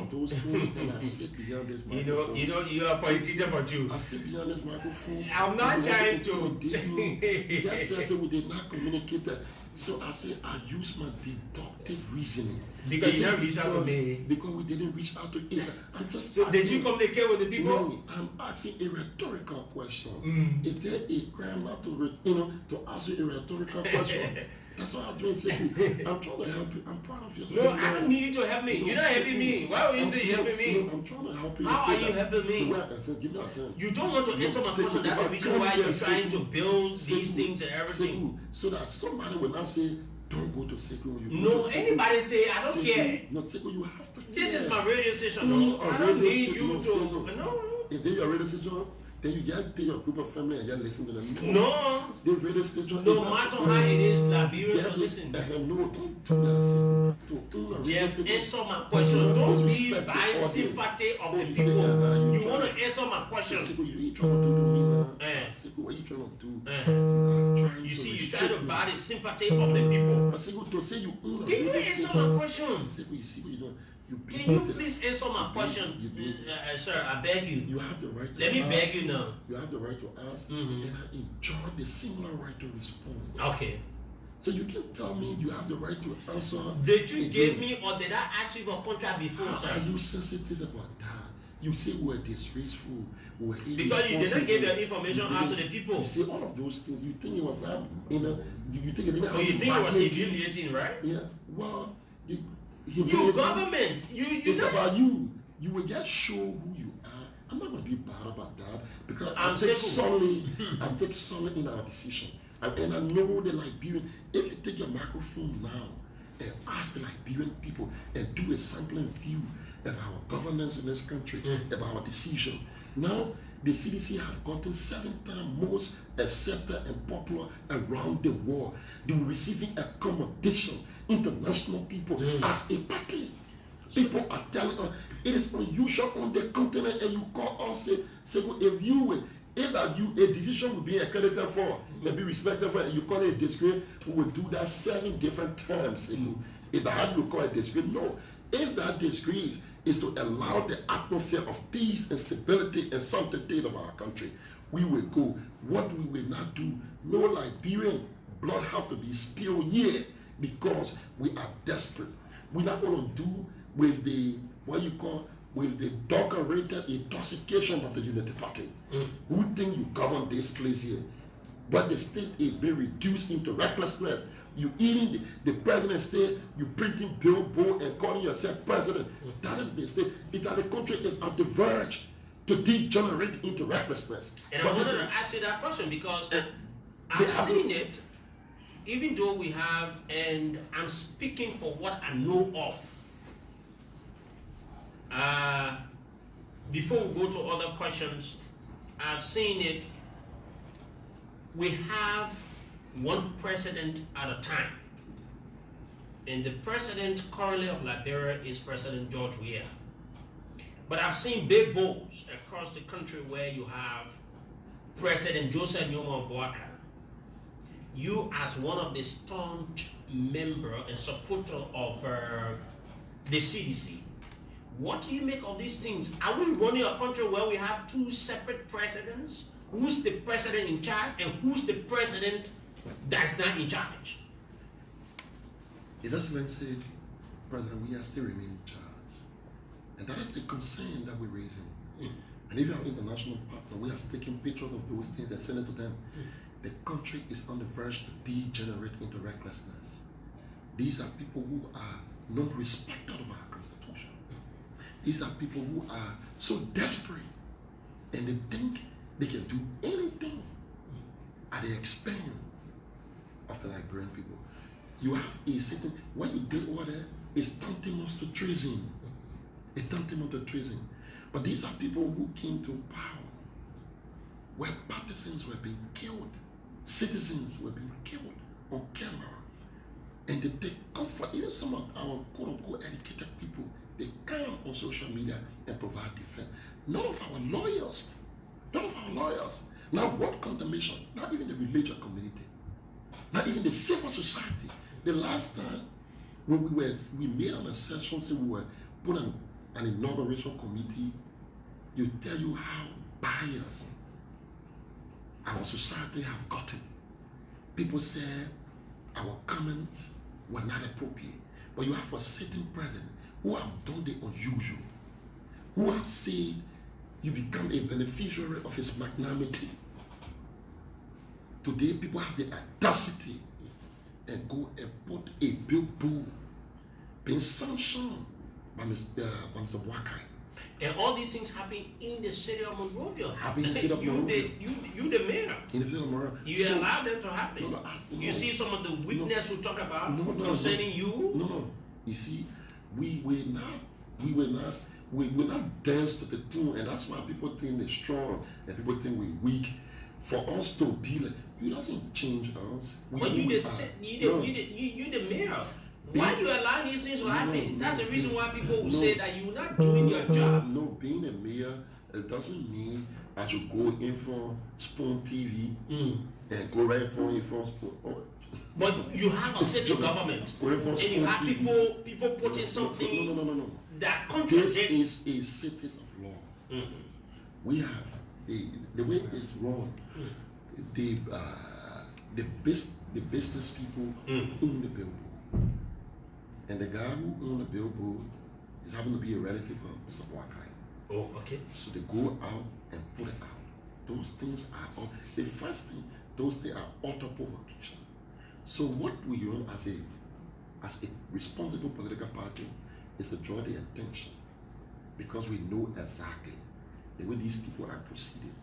Those things, and I sit beyond this microphone. You are a politician for you. I sit beyond this microphone. I'm not trying to. You just said that we did not communicate that. So I said I use my deductive reasoning. Because you didn't reach out to me. Because we didn't reach out to each other. I'm just. So did you communicate with the people? No, I'm asking a rhetorical question. Is there a crime not to ask you a rhetorical question? That's what I'm doing. I'm trying to help you. I'm proud of you. No, I don't need you to help me. You're not helping me. Why would you say you're helping me? No, I'm trying to help you. How are you helping me? Give me a turn. You don't want to answer my question. That's the reason why you're trying to build these things and everything. So that somebody will not say, don't go to Seku. No, anybody say, I don't care. No, Seku, you have to care. This is my radio station. No, I don't need you to. No. Is this your radio station? Then you just take your group of family and just listen to them. No. The radio station. No matter how it is, Liberians will listen. No, don't do that. Jeff, answer my question. Don't be buying sympathy of the people. You want to answer my question. What are you trying to do to me now? What are you trying to do? You see, you try to buy the sympathy of the people. Can you answer my question? You see what you're doing? Can you please answer my question, sir? I beg you. You have the right to Let me beg you now. You have the right to ask, and I enjoy the similar right to respond. Okay. So you can tell me you have the right to answer. Did you give me or did I ask you for a contract before, sir? Are you sensitive about that? You say we're disgraceful. Because you didn't give your information out to the people. You say all of those things. You think it was that, you think it didn't have you think it was humiliating, right? Yeah. Well, you government. It's about you. You will just show who you are. I'm not going to be bad about that because I take solid in our decision. And I know the Liberian. If you take your microphone now and ask the Liberian people and do a sampling view of our governance in this country, of our decision. Now, the CDC have gotten 7 times most accepted and popular around the world. They were receiving accommodation, international people as a party. People are telling us it is unusual on the continent, and you call us say if that a decision will be accredited for and be respected for, and you call it a disgrace, we will do that 7 different times. If that you call it a disgrace, no. If that disgrace is to allow the atmosphere of peace and stability and sanctity of our country, we will go. What we will not do, no Liberian blood have to be spilled here because we are desperate. We're not going to do with the with the dog-rated intoxication of the Unity Party. Who think you govern this place here? But the state is being reduced into recklessness. You eating the president's state, you printing billboard and calling yourself president. That is the state. It's that the country is at the verge to degenerate into recklessness. And I wanted to ask you that question because I've seen it, even though we have, and I'm speaking for what I know of. Before we go to other questions, I've seen it. We have one president at a time. And the president currently of Liberia is President George Weah. But I've seen big bowls across the country where you have President Joseph Nyomo Boaka. You as one of the staunch member and supporter of the CDC, what do you make of these things? Are we running a country where we have 2 separate presidents? Who's the president in charge and who's the president that's not in charge? His Excellency, President, we are still remain in charge. And that is the concern that we're raising. And if you have international partner, we have taken pictures of those things and sent it to them. The country is on the verge to degenerate into recklessness. These are people who are not respected of our Constitution. These are people who are so desperate and they think they can do anything at the expense of the Liberian people. You have a certain, what you did over there is tantamount to treason. It's tantamount to treason. But these are people who came to power where partisans were being killed, citizens were being killed on camera. And they take comfort, even some of our quote-unquote educated people, they come on social media and provide defense. None of our lawyers. Now what condemnation? Not even the religious community. Not even the civil society. The last time when we made an assertion, say we were put on an inauguration committee, you tell you how biased our society have gotten. People said our comments were not appropriate. But you have a certain president who have done the unusual, who have said you become a beneficiary of his magnanimity. Today people have the audacity and go and put a billboard being sanctioned by Mr. Boakai. And all these things happen in the city of Monrovia. Happen in the city of Monrovia. You the mayor. In the city of Monrovia. You allow them to happen. No, you see some of the witness who talk about concerning you. No. You see, we will not dance to the tune, and that's why people think they're strong and people think we're weak. For us to be like, it doesn't change us. But you the mayor. Why you allow these things to happen? That's the reason why people will say that you're not doing your job. No, being a mayor, it doesn't mean I should go in for Spoon TV and go right in for Spoon. But you have a city government, and you have people putting something no. that contradicts. This is a city of law. We have the way it is run. The business people own the billboard, and the guy who owns the billboard is having to be a relative of Mr. Boakai. Oh, okay. So they go out and put it out. Those things are the first thing. Those things are auto provocation. So what we do as a responsible political party is to draw the attention, because we know exactly the way these people are proceeding.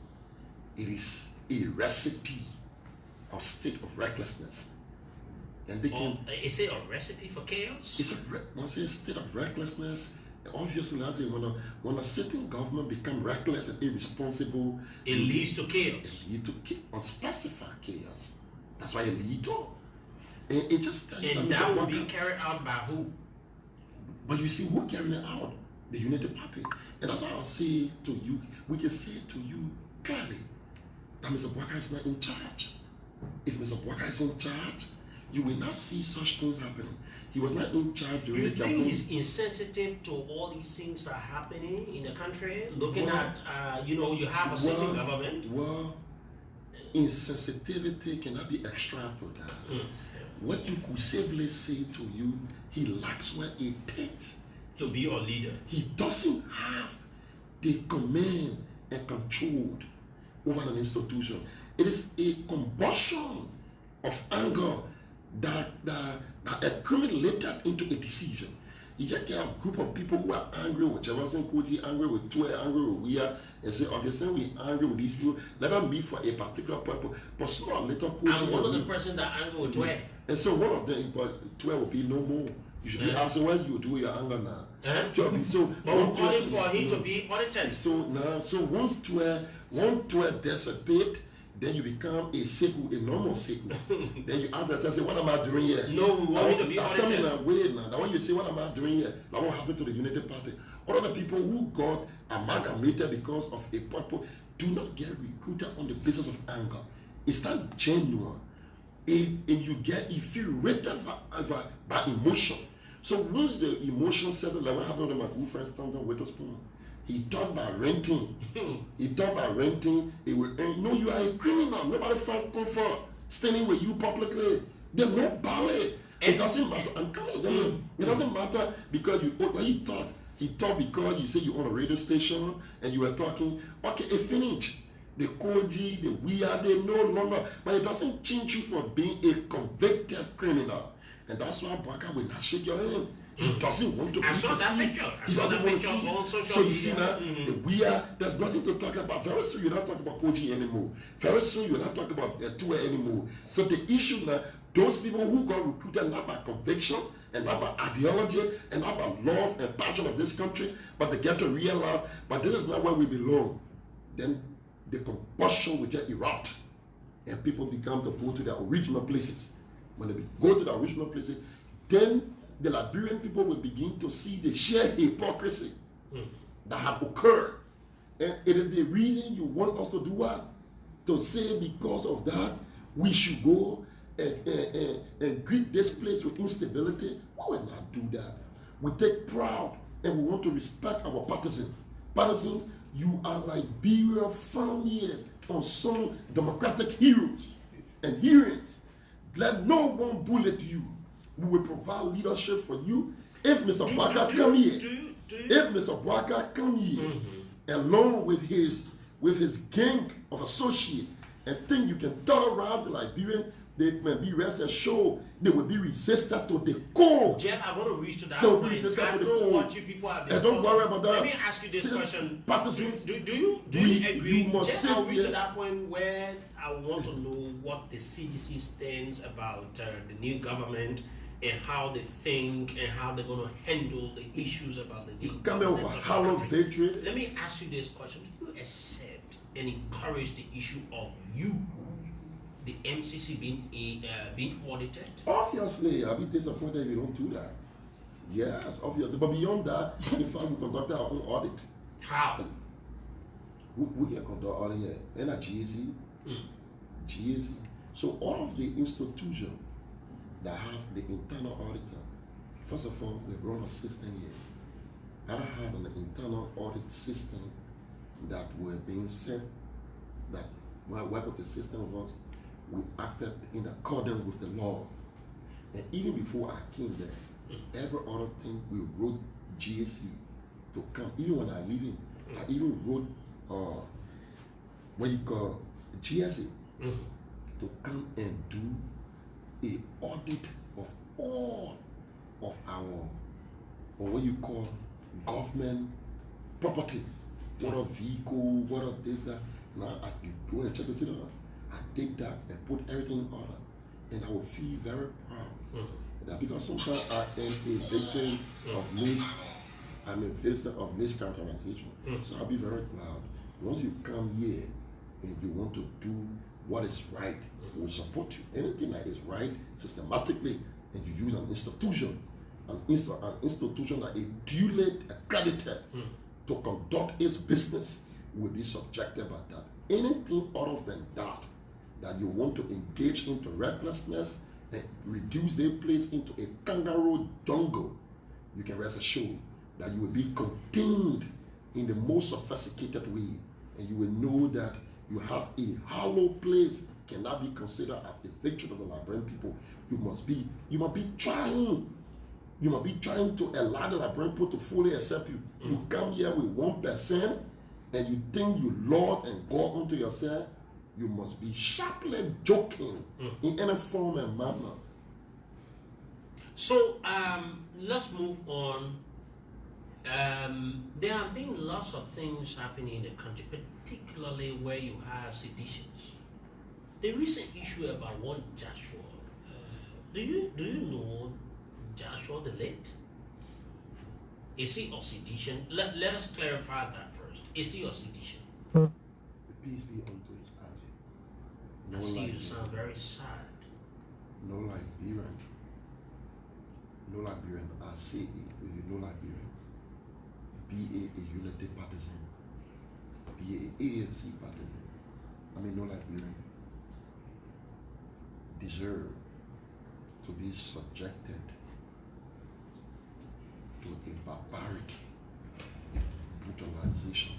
It is a recipe of state of recklessness, and they can. Is it a recipe for chaos? It's a state of recklessness, Obviously, I say when a certain government become reckless and irresponsible, it leads to chaos. It leads to unspecified chaos. That's why it leads to. And it just and that will be carried out by who? But you see, who carrying it out? The Unity Party. And that's why I'll say to you, we can say to you clearly that Mr. Bwaka is not in charge. If Mr. Bwaka is in charge, you will not see such things happening. He was not in charge during the campaign. You think he's insensitive to all these things that are happening in the country? Looking at, you have a sitting government? Well, insensitivity cannot be extracted to that. What you could safely say to you, he lacks what it takes to be your leader. He doesn't have the command and control over an institution. It is a combustion of anger that accumulated into a decision. You just get a group of people who are angry with Jefferson Koijee, angry with Tue, angry with Wea, and say, okay, since we're angry with these people, let them be for a particular purpose. But sooner or later, Koijee. I'm one of the person that angry with Tue. And so one of them, Tue will be no more. You should be asking what you do with your anger now. So, but we're calling for him to be audited. So once Tue dissipate, then you become a normal sequel. Then you ask yourself, say, what am I doing here? No, we want him to be audited. Wait now. Now when you say, what am I doing here? Now what happened to the Unity Party? All of the people who got amalgamated because of a purpose do not get recruited on the basis of anger. It's not genuine. And you get infuriated by emotion. So once the emotion settled, like what happened to my good friend Stanton Witherspoon, he thought by renting. He will earn. No, you are a criminal. Nobody found comfort standing with you publicly. There's no ballet. It doesn't matter. I'm coming. It doesn't matter because he thought because you say you on a radio station and you were talking. Okay, it finished. The Koijee, the Wea, they no longer. But it doesn't change you from being a convicted criminal. And that's why Bwaka will not shake your hand. He doesn't want to be perceived. He doesn't want to see. So you see now, we are, there's nothing to talk about. Very soon you're not talking about Koijee anymore. Very soon you're not talking about Tue anymore. So the issue now, those people who got recruited not by conviction and not by ideology and not by love and passion of this country, but they get to realize, but this is not where we belong. Then the combustion will just erupt and people become to go to their original places. When they go to the original places, then the Liberian people will begin to see the sheer hypocrisy that have occurred. And it is the reason you want us to do what? To say because of that, we should go and greet this place with instability. We will not do that. We take pride and we want to respect our partisans. Partisans, you are Liberia found years on some democratic heroes and heroines. Let no one bullet you. We will provide leadership for you. If Mr. Bwaka come here, if Mr. Bwaka come here, along with his gang of associates, and think you can terrorize the Liberian, they may be rest assured they will be resistant to the core. Jeff, I want to reach to that point. I know what you people are discussing. Don't worry about that. Let me ask you this question. Partisans, do you agree? You must I'll reach to that point where I want to know what the CDC stands about the new government and how they think and how they're going to handle the issues about the new government. Come over hollow victory. Let me ask you this question. Do you accept and encourage the issue of the MCC being audited? Obviously, I'll be disappointed if you don't do that. Yes, obviously. But beyond that, in fact, we conduct our own audit. How? We can conduct audit here. And at GAC. GAC. So all of the institutions that have the internal auditor, first of all, we run a system here. I have an internal audit system that were being set, that while work with the system of us, we acted in accordance with the law. And even before I came there, every other thing we wrote GAC to come. Even when I leave in, I even wrote what you call GSA to come and do a audit of all of our, or what you call government property. What a vehicle, what a this, that. Now I can go and check the city. I take that and put everything in order, and I will feel very proud. That because sometimes I am a victim of I'm a visitor of mischaracterization. So I'll be very loud. Once you come here and you want to do what is right, we'll support you. Anything that is right systematically, and you use an institution, an institution that is duly accredited to conduct its business, will be subjected by that. Anything other than that you want to engage into recklessness and reduce their place into a kangaroo jungle, you can rest assured that you will be contained in the most sophisticated way, and you will know that you have a hollow place cannot be considered as a victory of the Liberian people. You must be trying to allow the Liberian people to fully accept you. You come here with 1% and you think you Lord and God unto yourself, you must be sharply joking in any form and manner. So let's move on. There have been lots of things happening in the country, particularly where you have seditions. The recent issue about one Joshua, do you know Joshua the late? Is he of sedition? Let us clarify that first. Is he of sedition? The peace be unto his party. I see you sound very sad. No Liberian. No Liberian. I say it to you, no Liberian. Be a unity partisan. Be a ANC partisan. I mean, no Liberian deserve to be subjected to a barbaric brutalization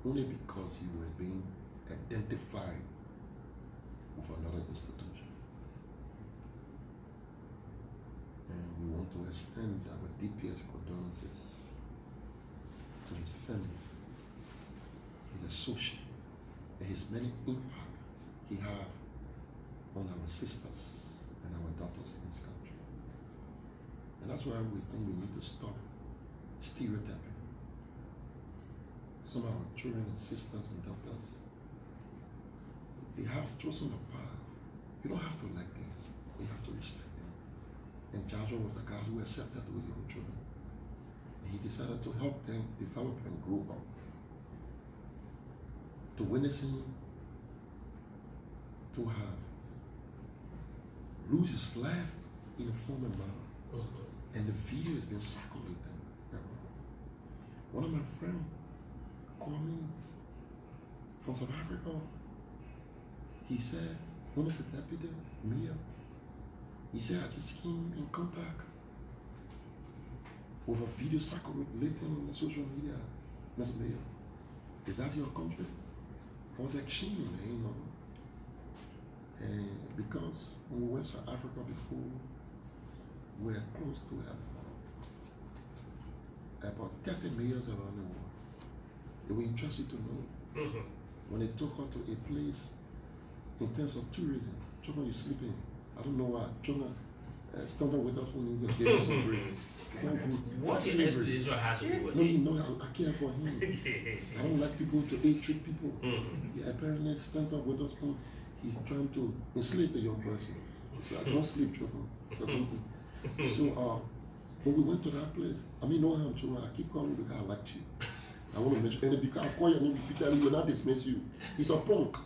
only because you were being identified with another institution. And we want to extend our deepest condolences to his family, his associate, and his many impact he have on our sisters and our daughters in this country. And that's why we think we need to stop stereotyping. Some of our children and sisters and daughters, they have chosen a path. You don't have to like them, you have to respect them. And Joshua was the guy who accepted those young children. And he decided to help them develop and grow up. To witnessing, to have lose his life in a former manner. And the video has been circulating. One of my friends called me from South Africa. He said, one of the deputy, Mia, he said, I just came in contact with a video circulating on the social media. Mr. Mayor, is that your country? I was like, shame, you know. And because when we went to Africa before, we were close to about 30 mayors around the world. They were interested to know. When they took her to a place in terms of tourism, children you sleeping. I don't know why. Children stand up with us when you get some break. What the explanation has to do with it? No, I care for him. I don't like people to treat people. Yeah, apparently stand up with us when he's trying to enslave the young person. So I don't sleep, children. So when we went to that place, I mean, no harm, children. I keep calling you because I liked you. I want to mention, and because I call your name repeatedly, he will not dismiss you. He's a punk.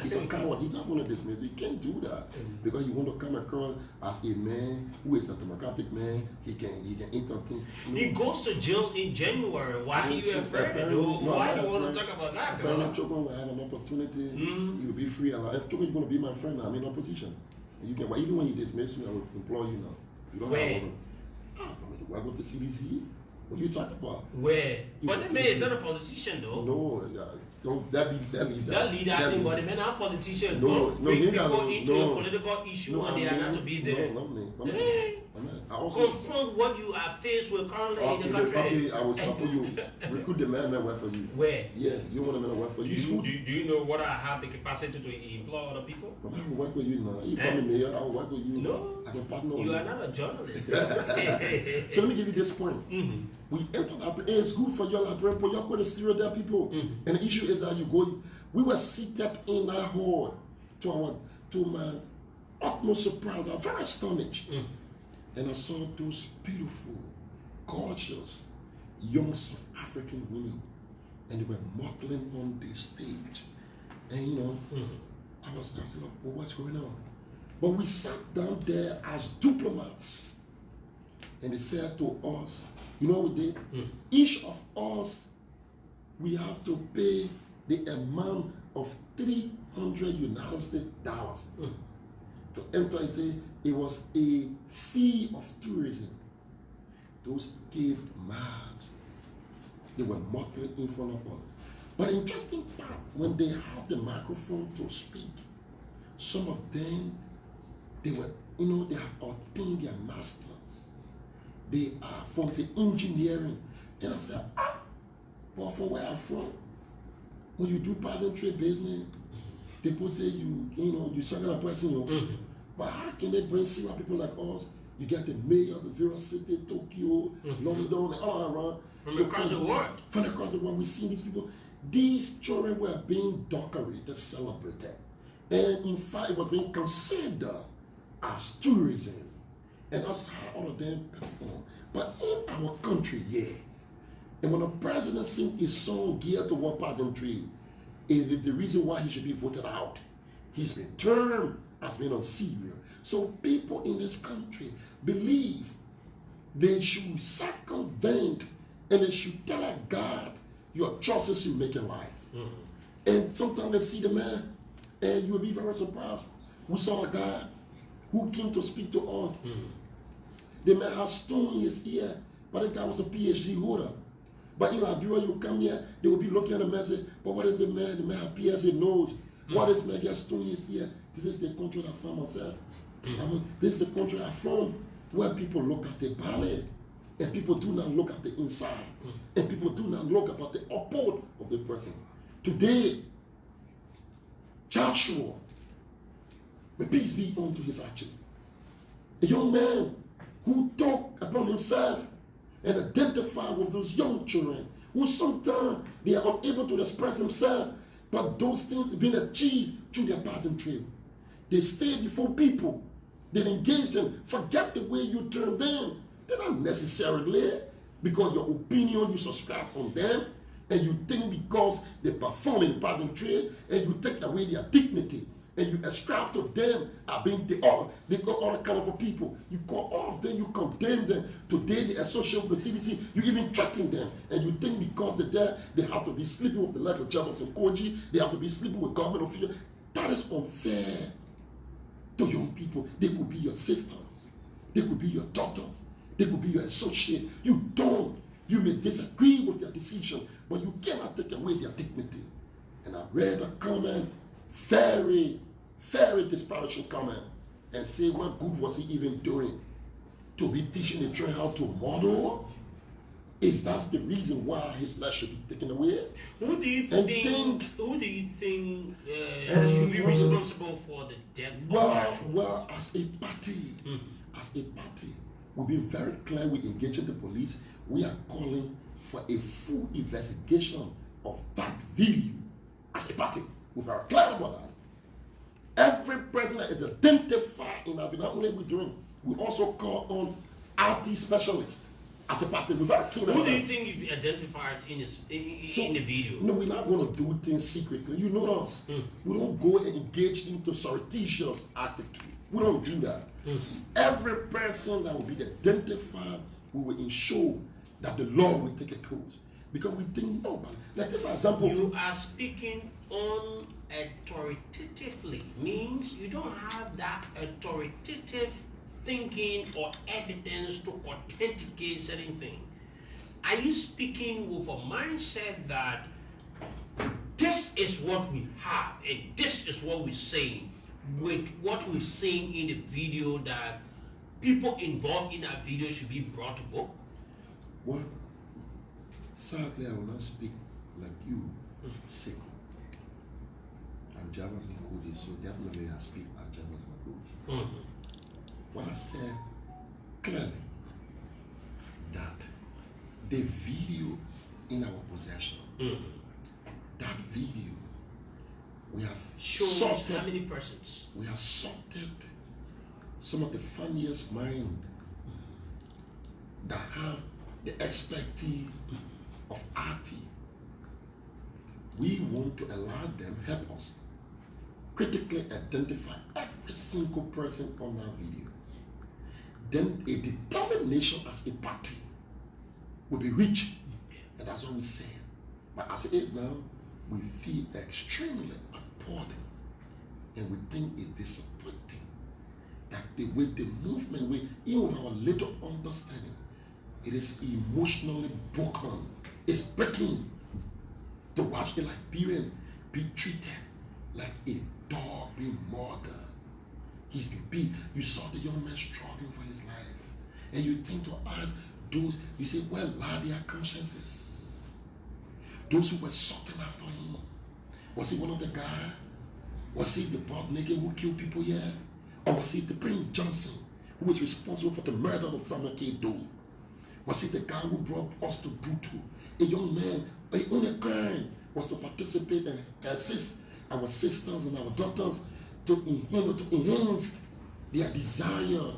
He's a coward. He's not going to dismiss you. He can't do that because you want to come across as a man who is a democratic man. He can entertain. He goes to jail in January. Why are you afraid? Why do you want to talk about that? Apparently, children will have an opportunity. He will be free. If children is going to be my friend, I'm in opposition. And you can. Even when you dismiss me, I will employ you now. You don't have to. I go to CDC. What are you talking about? Where? But the man is not a politician, though. No, don't that leader. That leader, I think, but the men are politicians. Don't bring people into a political issue and they are not to be there. Confront what you are faced with currently in the country. Okay, I will support you. Recruit the man that work for you. Where? Yeah, you want a man that work for you. Do you know what I have the capacity to employ other people? I will work with you now. You call me mayor, I will work with you. No, I can partner you are not a journalist. So let me give you this point. We entered up, it's good for your Liberian people, you're going to stereotype people. And the issue is that we were seated in that hall to my utmost surprise. I was very astonished. And I saw those beautiful, gorgeous young South African women, and they were modeling on the stage. And you know, I was asking, well, what's going on? But we sat down there as diplomats, and they said to us, you know what we did? Each of us, we have to pay the amount of $300 United States dollars to enter. I say it was a fee of tourism. Those kids mad. They were mocking in front of us. But the interesting part, when they have the microphone to speak, some of them, they were, you know, they have obtained their masters. They are from the engineering. And I said, but from where I'm from, when you do pageantry business, people say you second a person, you know. But how can they bring senior people like us? You get the mayor of the various city, Tokyo, London, and all around. From across the world. From across the world, we see these people. These children were being decorated, celebrated. And in fact, it was being considered as tourism. And that's how all of them perform. But in our country, and when the president sings a song geared toward pageantry, it is the reason why he should be voted out. He's been termed as being unserious. So people in this country believe they should circumvent and they should tell God your choices you make in life. And sometimes they see the man and you will be very surprised. We saw a guy who came to speak to us. The man has stone in his ear, but the guy was a PhD holder. But in Liberia, you come here, they will be looking at the man and say, but what is the man? The man has PhD nose. What is man? He has stone in his ear. This is the country I found myself. This is the country I found where people look at the body and people do not look at the inside. And people do not look about the upward of the person. Today, Joshua, may peace be unto his action. A young man who took upon himself and identified with those young children who sometimes they are unable to express themselves, but those things have been achieved through their pageantry. They stay before people. They engage them. Forget the way you turn them. They're not necessarily because your opinion, you subscribe on them, and you think because they perform in pageantry, and you take away their dignity, and you ascribe to them as being they got all kind of people. You call all of them, you condemn them. Today they associate with the CDC, you even threaten them. And you think because they're there, they have to be sleeping with the likes of Jefferson Koijee, they have to be sleeping with government officials. That is unfair to young people. They could be your sisters, they could be your daughters, they could be your associate. You may disagree with their decision, but you cannot take away their dignity. And I read a comment, very, very disparaging comment, and say what good was he even doing to be teaching the children how to model? Is that the reason why his life should be taken away? Who do you think should be responsible for the death of children? Well, as a party, we've been very clear with engaging the police. We are calling for a full investigation of that video. As a party, we're very clear about that. Every person that is identified in our not only we're doing, we also call on RT specialists. As a party, we're very clear. Who do you think you identified in the video? No, we're not going to do things secretly. You know us. We don't go and engage into surreptitious attitude. We don't do that. Every person that will be identified, we will ensure that the law will take a course. Because we think, no, but like for example, you are speaking unauthoritatively, means you don't have that authoritative thinking or evidence to authenticate certain thing. Are you speaking with a mindset that this is what we have and this is what we're saying, with what we've seen in the video, that people involved in that video should be brought to book? Well, sadly, I will not speak like you say. I'm Jefferson Koijee, so definitely I speak as Jefferson Koijee. What I said clearly, that the video in our possession, that video, we have shows how many persons? We have sorted some of the funniest minds that have the expertise of RT. We want to allow them help us critically identify every single person on that video. Then a determination as a party will be reached, and that's what we said. But as it is now, we feel extremely appalling, and we think it's disappointing that the way the movement, even with our little understanding, it is emotionally broken. It's breaking to watch the Liberian be treated like a dog being murdered. He's been beat. You saw the young man struggling for his life, and you think to ask those, you say, well, lie their consciences. Those who were sucking after him. Was he one of the guys? Was he the butt naked who killed people here? Or was he the Prince Johnson who was responsible for the murder of Samuel K. Doe? Was he the guy who brought us to Butu? A young man, a only crime was to participate and assist our sisters and our daughters to enhance their desire.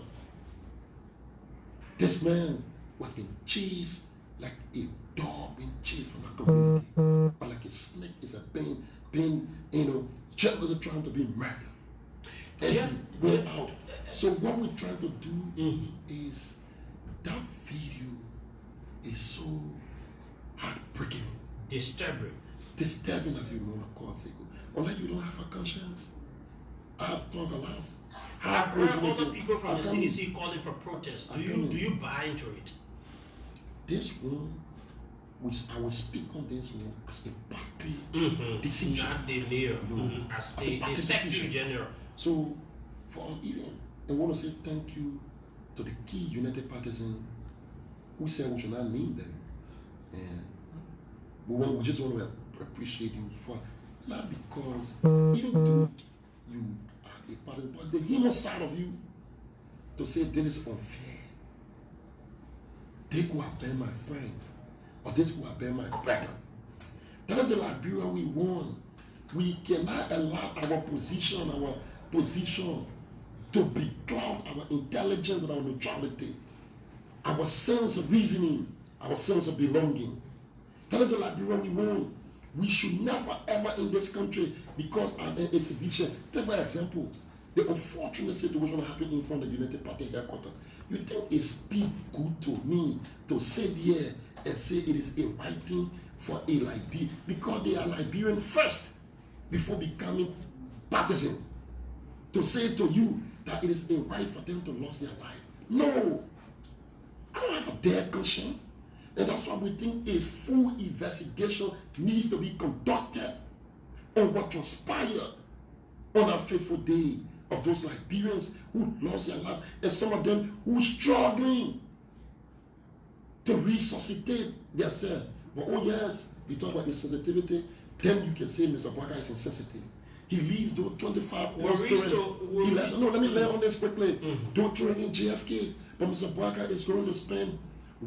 This man was being chased like a dog being chased from a community, or like a snake is being jealously trying to be murdered. And he went out. So what we're trying to do is, that video is so heartbreaking, disturbing, as you know, of course. Unless you don't have a conscience. I've talked a lot. I've heard other people from the CDC calling for protest. Do you buy into it? This one, I will speak on this one as a party decision. Not the mayor, as the Secretary General. So, for even, I want to say thank you to the key United Partisans who said we should not name them. And we just want to appreciate you for, not because, even though you are a partisan, but the human side of you to say this is unfair. They could have been my friend, or this could have been my brother. That is the Liberia we want. We cannot allow our position to be cloud our intelligence and our neutrality, our sense of reasoning, our sense of belonging. That is the Liberia we want. We should never ever in this country, because of an exhibition. Take for example, the unfortunate situation that happened in front of the United Party headquarters. You think it speaks good to me to sit here and say it is a right thing for a Liberian, because they are Liberian first before becoming partisan, to say to you that it is a right for them to lose their life? No, I don't have a dead conscience. And that's why we think a full investigation needs to be conducted on what transpired on that fateful day of those Liberians who lost their life, and some of them who are struggling to resuscitate themselves. But oh yes, we talk about insensitivity, then you can say Mr. Boakai is insensitive. He leaves those 25 hours no, let me lay on this quickly. Don't throw in JFK, but Mr. Boakai is going to spend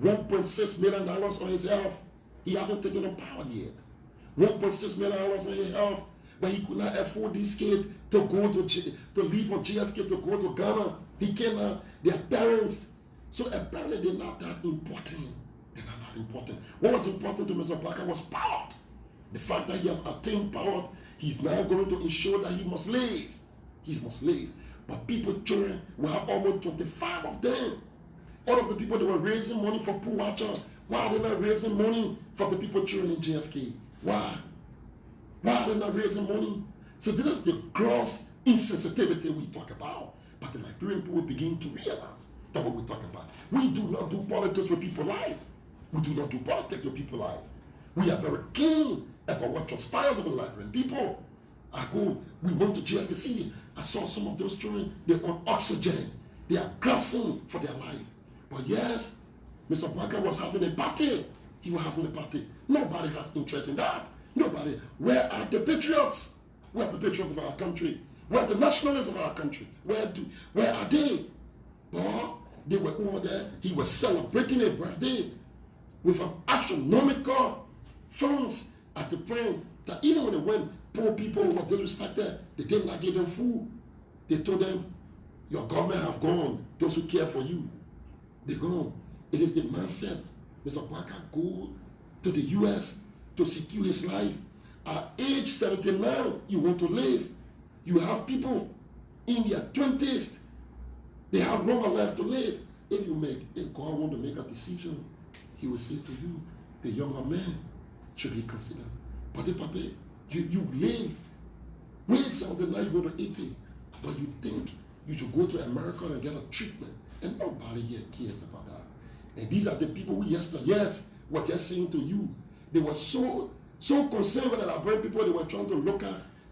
$1.6 million on his health. He hasn't taken on power yet. $1.6 million on his health, but he could not afford these kids to go to leave for JFK to go to Ghana. He cannot. Their parents. So apparently they're not that important. They're not that important. What was important to Mr. Boakai was power. The fact that he has attained power, he's now going to ensure that he must live. He must live. But people, children, we have almost 25 of them. All of the people that were raising money for poor watcher, why are they not raising money for the people children in JFK? Why? Why are they not raising money? So this is the gross insensitivity we talk about. But the Liberian people begin to realize that what we're talking about. We do not do politics with people's life. We do not do politics with people's life. We are very keen about what transpires with the Liberian people. We went to JFK City. I saw some of those children, they're on oxygen. They are grasping for their lives. But yes, Mr. Boakai was having a party. He was having a party. Nobody has interest in that. Nobody. Where are the patriots? Where are the patriots of our country? Where are the nationalists of our country? Where are they? Oh, they were over there. He was celebrating a birthday with an astronomical funds at the point that even when they went, poor people were disrespected. They did not give them food. They told them, your government have gone. Those who care for you, they're gone. It is the mindset Mr. Parker go to the US to secure his life. At age 79, you want to live. You have people in their 20s, they have longer life to live. If God want to make a decision, he will say to you, the younger man should be considered. But you live, wait 79, you go to 80, but you think you should go to America and get a treatment, and nobody here cares about that. And these are the people who were just saying to you, they were so concerned with the Liberian people, they were trying to look at